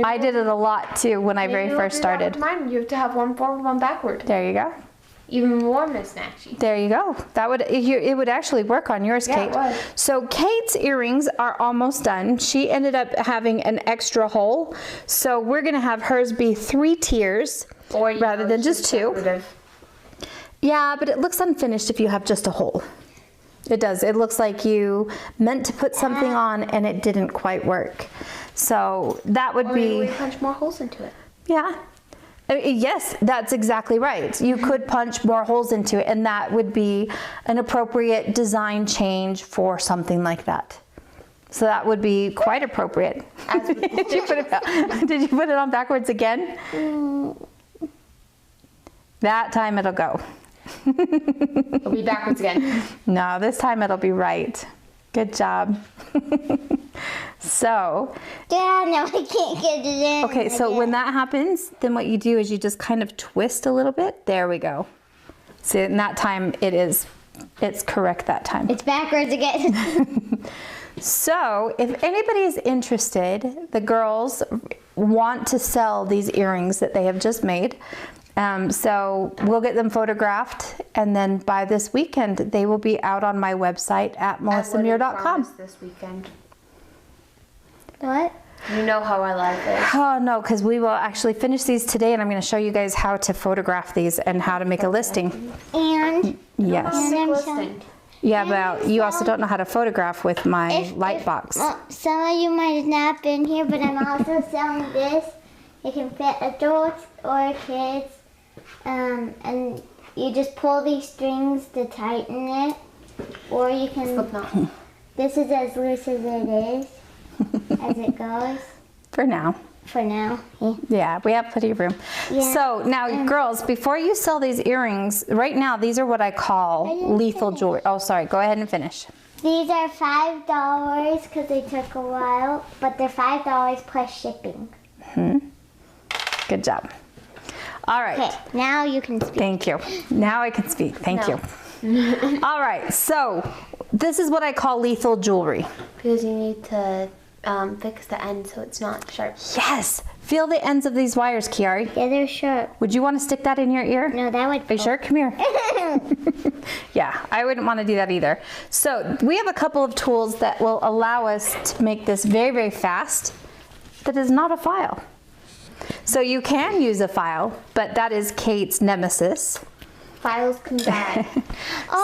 [SPEAKER 1] I did it a lot too when I very first started.
[SPEAKER 3] Mine, you have to have one forward, one backward.
[SPEAKER 1] There you go.
[SPEAKER 3] Even more mismatchy.
[SPEAKER 1] There you go. It would actually work on yours,
[SPEAKER 3] Yeah,
[SPEAKER 1] Kate.
[SPEAKER 3] it would.
[SPEAKER 1] So Kate's earrings are almost done. She ended up having an extra hole. So we're gonna have hers be 3 tiers
[SPEAKER 3] Or you
[SPEAKER 1] rather
[SPEAKER 3] know,
[SPEAKER 1] than
[SPEAKER 3] it's
[SPEAKER 1] just 2.
[SPEAKER 3] decorative.
[SPEAKER 1] Yeah, but it looks unfinished if you have just a hole. It does. It looks like you meant to put something on and it didn't quite work. So that would
[SPEAKER 3] Or
[SPEAKER 1] be,
[SPEAKER 3] we punch more holes into it.
[SPEAKER 1] yeah. Yes, that's exactly right. You could punch more holes into it and that would be an appropriate design change for something like that. So that would be quite appropriate. Did you put it on backwards again? That time it'll go.
[SPEAKER 3] It'll be backwards again.
[SPEAKER 1] No, this time it'll be right. Good job. So,
[SPEAKER 2] Yeah, no, I can't get it in.
[SPEAKER 1] okay, so when that happens, then what you do is you just kind of twist a little bit. There we go. See, and that time it's correct that time.
[SPEAKER 2] It's backwards again.
[SPEAKER 1] So, if anybody is interested, the girls want to sell these earrings that they have just made. So we'll get them photographed, and then by this weekend, they will be out on my website at melissamuir.com.
[SPEAKER 3] This weekend.
[SPEAKER 2] What?
[SPEAKER 3] You know how I like this.
[SPEAKER 1] Oh no, because we will actually finish these today, and I'm going to show you guys how to photograph these and how to make a listing.
[SPEAKER 2] And
[SPEAKER 1] Yes.
[SPEAKER 2] I'm
[SPEAKER 3] Listing.
[SPEAKER 1] Yeah, but you also don't know how to photograph with my light box.
[SPEAKER 2] Well, some of you might have not been here, but I'm also selling this. It can fit adults or kids. And you just pull these strings to tighten it, or you can.
[SPEAKER 3] Slipknot.
[SPEAKER 2] This is as loose as it is, as it goes.
[SPEAKER 1] For now.
[SPEAKER 2] For now. Yeah.
[SPEAKER 1] Yeah, we have plenty of room.
[SPEAKER 2] Yeah.
[SPEAKER 1] So now, girls, before you sell these earrings, right now, these are what I call
[SPEAKER 2] didn't
[SPEAKER 1] lethal
[SPEAKER 2] finish.
[SPEAKER 1] jewelry. Oh, sorry. Go ahead and finish.
[SPEAKER 2] These are $5 because they took a while, but they're $5 plus shipping.
[SPEAKER 1] Good job. All right.
[SPEAKER 2] Okay, now you can speak.
[SPEAKER 1] Thank you. Now I can speak. Thank you. All right. So this is what I call lethal jewelry.
[SPEAKER 3] Because you need to fix the end so it's not sharp.
[SPEAKER 1] Yes. Feel the ends of these wires, Kiari.
[SPEAKER 2] Yeah, they're sharp.
[SPEAKER 1] Would you want to stick that in your ear?
[SPEAKER 2] No, that would.
[SPEAKER 1] Are you sure? Come here. Yeah, I wouldn't want to do that either. So we have a couple of tools that will allow us to make this very, very fast. That is not a file. So you can use a file, but that is Kate's nemesis.
[SPEAKER 3] Files can die.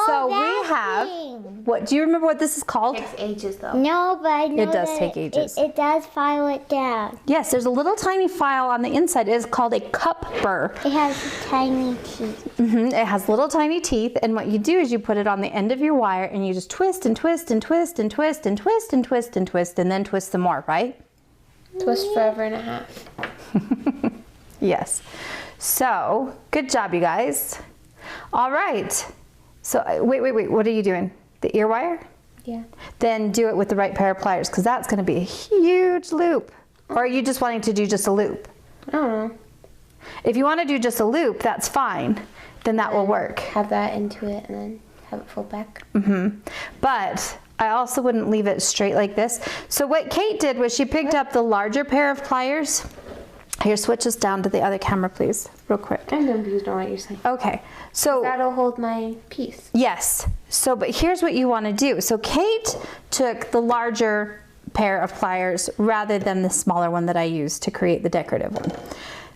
[SPEAKER 1] So we
[SPEAKER 2] that
[SPEAKER 1] have,
[SPEAKER 2] thing.
[SPEAKER 1] what, do you remember what this is called?
[SPEAKER 3] Takes ages though.
[SPEAKER 2] No, but I know
[SPEAKER 1] It does
[SPEAKER 2] that
[SPEAKER 1] take ages.
[SPEAKER 2] It does file it down.
[SPEAKER 1] Yes, there's a little tiny file on the inside. It is called a cup burr.
[SPEAKER 2] It has tiny teeth.
[SPEAKER 1] It has little tiny teeth, and what you do is you put it on the end of your wire and you just twist and twist and twist and twist and twist and twist and twist and then twist some more, right?
[SPEAKER 3] Twist forever and a half.
[SPEAKER 1] Yes. So, good job, you guys. All right. So, wait. What are you doing? The ear wire?
[SPEAKER 3] Yeah.
[SPEAKER 1] Then do it with the right pair of pliers, because that's going to be a huge loop. Or are you just wanting to do just a loop?
[SPEAKER 3] I don't know.
[SPEAKER 1] If you want to do just a loop, that's fine. Then that will work.
[SPEAKER 3] Have that into it and then have it fold back.
[SPEAKER 1] But I also wouldn't leave it straight like this. So what Kate did was she picked up the larger pair of pliers. Here, switch us down to the other camera, please, real quick.
[SPEAKER 3] I'm confused on what you're saying.
[SPEAKER 1] Okay, so
[SPEAKER 3] That'll hold my piece.
[SPEAKER 1] yes. So, but here's what you want to do. So Kate took the larger pair of pliers rather than the smaller one that I used to create the decorative one.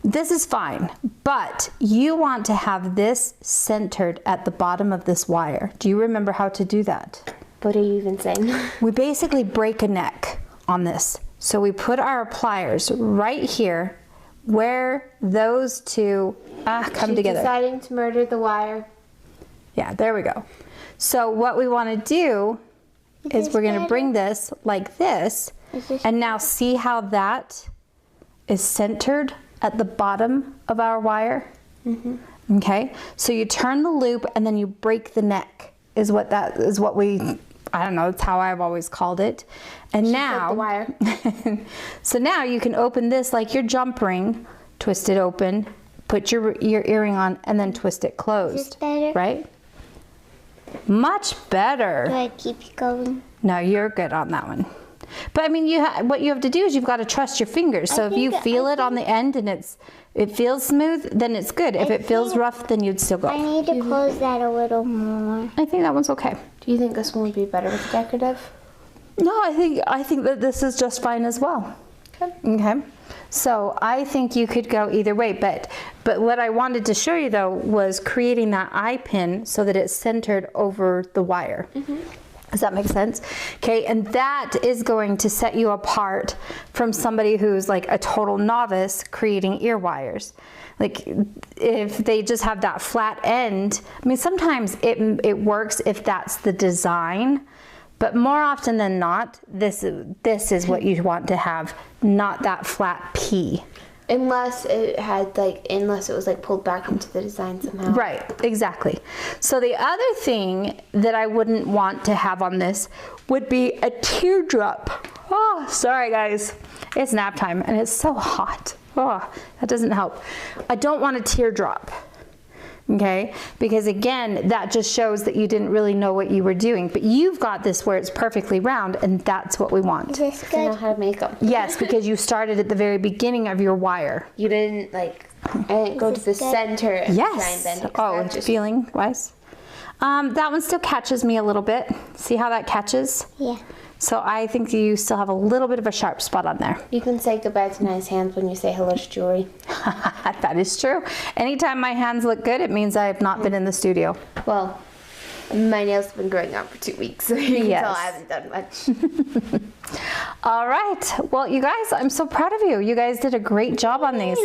[SPEAKER 1] This is fine, but you want to have this centered at the bottom of this wire. Do you remember how to do that?
[SPEAKER 3] What are you even saying?
[SPEAKER 1] We basically break a neck on this. So we put our pliers right here where those two come
[SPEAKER 3] She's
[SPEAKER 1] together.
[SPEAKER 3] deciding to murder the wire.
[SPEAKER 1] Yeah, there we go. So what we want to do is we're going to bring this like this, and now see how that is centered at the bottom of our wire? Okay, so you turn the loop and then you break the neck is what we, I don't know, that's how I've always called it. And now,
[SPEAKER 3] the wire.
[SPEAKER 1] so now you can open this like your jump ring, twist it open, put your earring on, and then twist it closed.
[SPEAKER 2] Is this better?
[SPEAKER 1] Right? Much better.
[SPEAKER 2] Do I keep going?
[SPEAKER 1] No, you're good on that one. But I mean, what you have to do is you've got to trust your fingers. So if you feel it on the end and it feels smooth, then it's good. If it feels rough, then you'd still
[SPEAKER 2] I
[SPEAKER 1] go.
[SPEAKER 2] need to close that a little more.
[SPEAKER 1] I think that one's okay.
[SPEAKER 3] Do you think this one would be better with decorative?
[SPEAKER 1] No, I think that this is just fine as well. Okay. So I think you could go either way, but what I wanted to show you though was creating that eye pin so that it's centered over the wire. Does that make sense? Okay, and that is going to set you apart from somebody who's like a total novice creating ear wires. Like if they just have that flat end, I mean, sometimes it works if that's the design, but more often than not, this is what you want to have, not that flat P.
[SPEAKER 3] Unless it was like pulled back into the design somehow.
[SPEAKER 1] Right, exactly. So the other thing that I wouldn't want to have on this would be a teardrop. Oh, sorry guys. It's nap time and it's so hot. Oh, that doesn't help. I don't want a teardrop. Okay, because again, that just shows that you didn't really know what you were doing. But you've got this where it's perfectly round, and that's what we want.
[SPEAKER 2] Is this
[SPEAKER 3] I know
[SPEAKER 2] good?
[SPEAKER 3] how to make them.
[SPEAKER 1] Yes, because you started at the very beginning of your wire.
[SPEAKER 3] You didn't I didn't go to the center and
[SPEAKER 1] Yes.
[SPEAKER 3] try and bend it.
[SPEAKER 1] Oh,
[SPEAKER 3] That just-
[SPEAKER 1] feeling wise. That one still catches me a little bit. See how that catches?
[SPEAKER 2] Yeah.
[SPEAKER 1] So I think you still have a little bit of a sharp spot on there.
[SPEAKER 3] You can say goodbye to nice hands when you say hello to jewelry.
[SPEAKER 1] That is true. Anytime my hands look good, it means I have not been in the studio.
[SPEAKER 3] Well, my nails have been growing out for 2 weeks, so you can
[SPEAKER 1] Yes.
[SPEAKER 3] tell I haven't done much.
[SPEAKER 1] All right. Well, you guys, I'm so proud of you. You guys did a great job on these.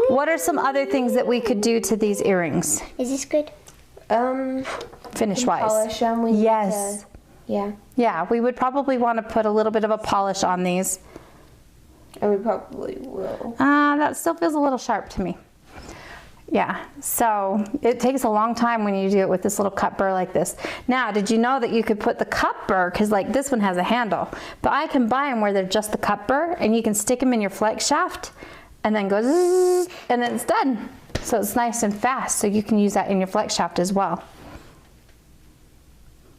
[SPEAKER 1] What are some other things that we could do to these earrings,
[SPEAKER 2] Is this good?
[SPEAKER 1] finish-wise?
[SPEAKER 3] Polish them. We
[SPEAKER 1] Yes.
[SPEAKER 3] need to, yeah.
[SPEAKER 1] Yeah, we would probably want to put a little bit of a polish on these.
[SPEAKER 3] And we probably will.
[SPEAKER 1] That still feels a little sharp to me. Yeah, so it takes a long time when you do it with this little cup burr like this. Now, did you know that you could put the cup burr, because like this one has a handle, but I can buy them where they're just the cup burr, and you can stick them in your flex shaft and then go zzz, and then it's done. So it's nice and fast, so you can use that in your flex shaft as well.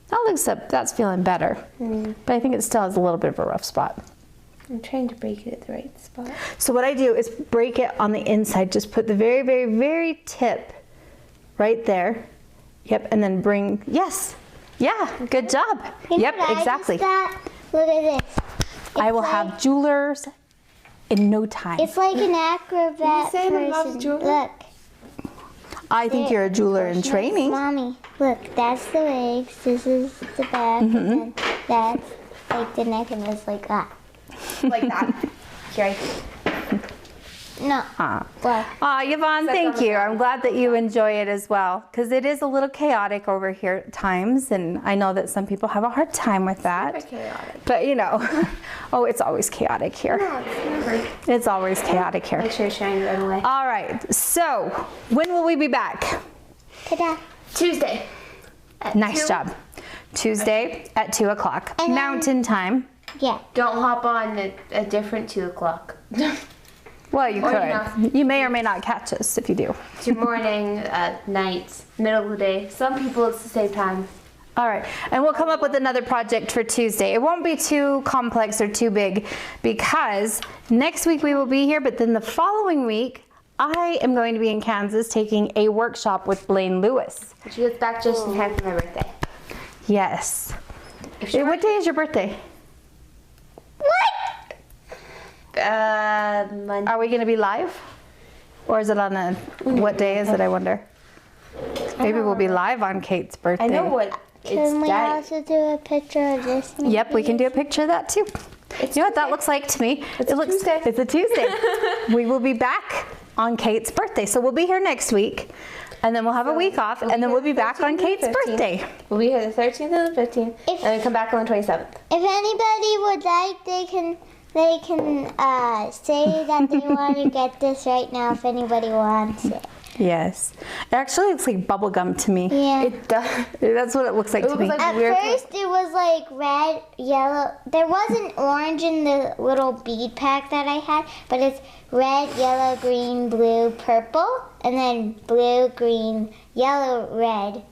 [SPEAKER 1] That looks up, that's feeling better, but I think it still has a little bit of a rough spot.
[SPEAKER 3] I'm trying to break it at the right spot.
[SPEAKER 1] So what I do is break it on the inside. Just put the very, very, very tip right there. Yep, and then bring, yes. Yeah, good job.
[SPEAKER 2] You know
[SPEAKER 1] Yep,
[SPEAKER 2] what I
[SPEAKER 1] exactly.
[SPEAKER 2] just got? Look at this.
[SPEAKER 1] I will
[SPEAKER 2] It's
[SPEAKER 1] have jewelers in no time.
[SPEAKER 2] It's like an acrobat
[SPEAKER 3] say that about
[SPEAKER 2] person.
[SPEAKER 3] jeweler?
[SPEAKER 2] Look.
[SPEAKER 1] I think you're a jeweler in training.
[SPEAKER 2] Mommy, look, that's the legs, this is the back, and then that's like the neck, and it's like that.
[SPEAKER 3] Like that. Here,
[SPEAKER 2] No. Well,
[SPEAKER 1] Yvonne, thank you. I'm glad that you enjoy it as well, because it is a little chaotic over here at times, and I know that some people have a hard time with that.
[SPEAKER 3] Super chaotic.
[SPEAKER 1] But you know, oh, it's always chaotic here.
[SPEAKER 3] No, it's never.
[SPEAKER 1] It's always chaotic here.
[SPEAKER 3] Make sure you're trying to run away.
[SPEAKER 1] All right, so when will we be back?
[SPEAKER 2] ta-da.
[SPEAKER 3] Tuesday. at
[SPEAKER 1] Nice
[SPEAKER 3] 2.
[SPEAKER 1] job. Tuesday at 2 o'clock.
[SPEAKER 2] And then-
[SPEAKER 1] Mountain time.
[SPEAKER 2] Yeah.
[SPEAKER 3] Don't hop on a different 2 o'clock.
[SPEAKER 1] Well, you
[SPEAKER 3] Or
[SPEAKER 1] could.
[SPEAKER 3] enough.
[SPEAKER 1] You may or may not catch us if you do.
[SPEAKER 3] To morning, night, middle of the day. Some people it's the same time.
[SPEAKER 1] All right, and we'll come up with another project for Tuesday. It won't be too complex or too big because next week we will be here, but then the following week I am going to be in Kansas taking a workshop with Blaine Lewis.
[SPEAKER 3] She gets back just in time for my birthday.
[SPEAKER 1] Yes.
[SPEAKER 3] If she
[SPEAKER 1] What day is your birthday?
[SPEAKER 3] Monday.
[SPEAKER 1] Are we going to be live? Or is it on a, what day is it, I wonder? Maybe we'll be live on Kate's birthday.
[SPEAKER 3] I know what
[SPEAKER 2] Can
[SPEAKER 3] it's
[SPEAKER 2] we
[SPEAKER 3] that.
[SPEAKER 2] also do a picture of this?
[SPEAKER 1] Yep, we can do a picture of that too. You know what that looks like to me?
[SPEAKER 3] It's a Tuesday.
[SPEAKER 1] It's a Tuesday. We will be back on Kate's birthday. So we'll be here next week. And then we'll have a week off. And then we'll be back on Kate's birthday.
[SPEAKER 3] We'll be here the 13th and the 15th.
[SPEAKER 2] If-
[SPEAKER 3] And we come back on the 27th.
[SPEAKER 2] If anybody would like, they can say that they want to get this right now if anybody wants it.
[SPEAKER 1] Yes. It actually looks like bubble gum to me.
[SPEAKER 2] Yeah.
[SPEAKER 3] It does.
[SPEAKER 1] That's what it looks like
[SPEAKER 3] It
[SPEAKER 1] to
[SPEAKER 3] looks
[SPEAKER 1] me.
[SPEAKER 3] like-
[SPEAKER 2] At
[SPEAKER 3] weird
[SPEAKER 2] first, it was like red, yellow. There was an orange in the little bead pack that I had, but it's red, yellow, green, blue, purple, and then blue, green, yellow, red.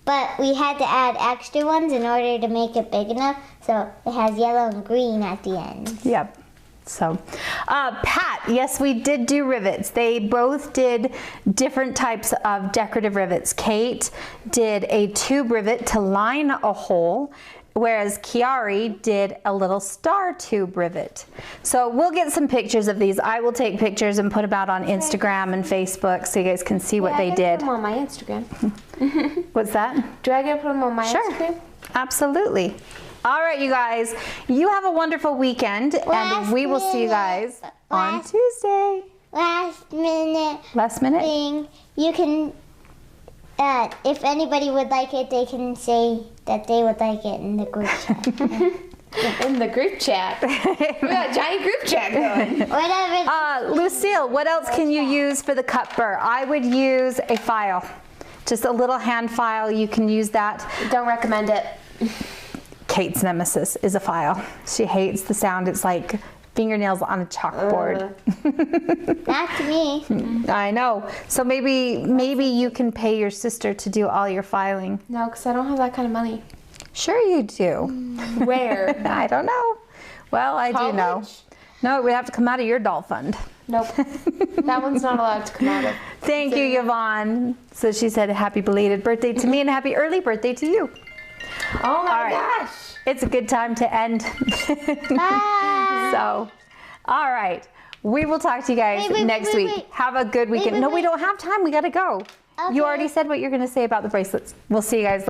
[SPEAKER 2] But we had to add extra ones in order to make it big enough, so it has yellow and green at the end.
[SPEAKER 1] Yep. So, Pat, yes, we did do rivets. They both did different types of decorative rivets. Kate did a tube rivet to line a hole, whereas Kiari did a little star tube rivet. So we'll get some pictures of these. I will take pictures and put them out on Instagram and Facebook so you guys can see what they did.
[SPEAKER 3] Put them on my Instagram.
[SPEAKER 1] What's that?
[SPEAKER 3] Do I get to put them on my
[SPEAKER 1] Sure.
[SPEAKER 3] Instagram?
[SPEAKER 1] Absolutely. All right, you guys. You have a wonderful weekend, and
[SPEAKER 2] Last
[SPEAKER 1] we will see you guys on
[SPEAKER 2] Last-
[SPEAKER 1] Tuesday.
[SPEAKER 2] Last minute
[SPEAKER 1] Last minute.
[SPEAKER 2] thing, you can, if anybody would like it, they can say that they would like it in the group chat.
[SPEAKER 3] In the group chat. We got a giant group chat going.
[SPEAKER 2] Whatever.
[SPEAKER 1] Lucille, what else can you use for the cup burr? I would use a file, just a little hand file. You can use that.
[SPEAKER 3] Don't recommend it.
[SPEAKER 1] Kate's nemesis is a file. She hates the sound. It's like fingernails on a chalkboard.
[SPEAKER 2] Not to me.
[SPEAKER 1] I know. So maybe you can pay your sister to do all your filing.
[SPEAKER 3] No, because I don't have that kind of money.
[SPEAKER 1] Sure you do.
[SPEAKER 3] Where?
[SPEAKER 1] I don't know. Well, I do know.
[SPEAKER 3] College?
[SPEAKER 1] No, it would have to come out of your doll fund.
[SPEAKER 3] Nope. That one's not allowed to come out of.
[SPEAKER 1] Thank you, Yvonne. So she said happy belated birthday to me and happy early birthday to you.
[SPEAKER 3] Oh my
[SPEAKER 1] All right.
[SPEAKER 3] gosh.
[SPEAKER 1] It's a good time to end.
[SPEAKER 2] Bye.
[SPEAKER 1] So, all right. We will talk to you guys
[SPEAKER 2] Wait,
[SPEAKER 1] next week.
[SPEAKER 2] wait.
[SPEAKER 1] Have a good weekend.
[SPEAKER 2] wait,
[SPEAKER 1] No, we
[SPEAKER 2] wait.
[SPEAKER 1] don't have time. We got to go.
[SPEAKER 2] Okay.
[SPEAKER 1] You already said what you're going to say about the bracelets. We'll see you guys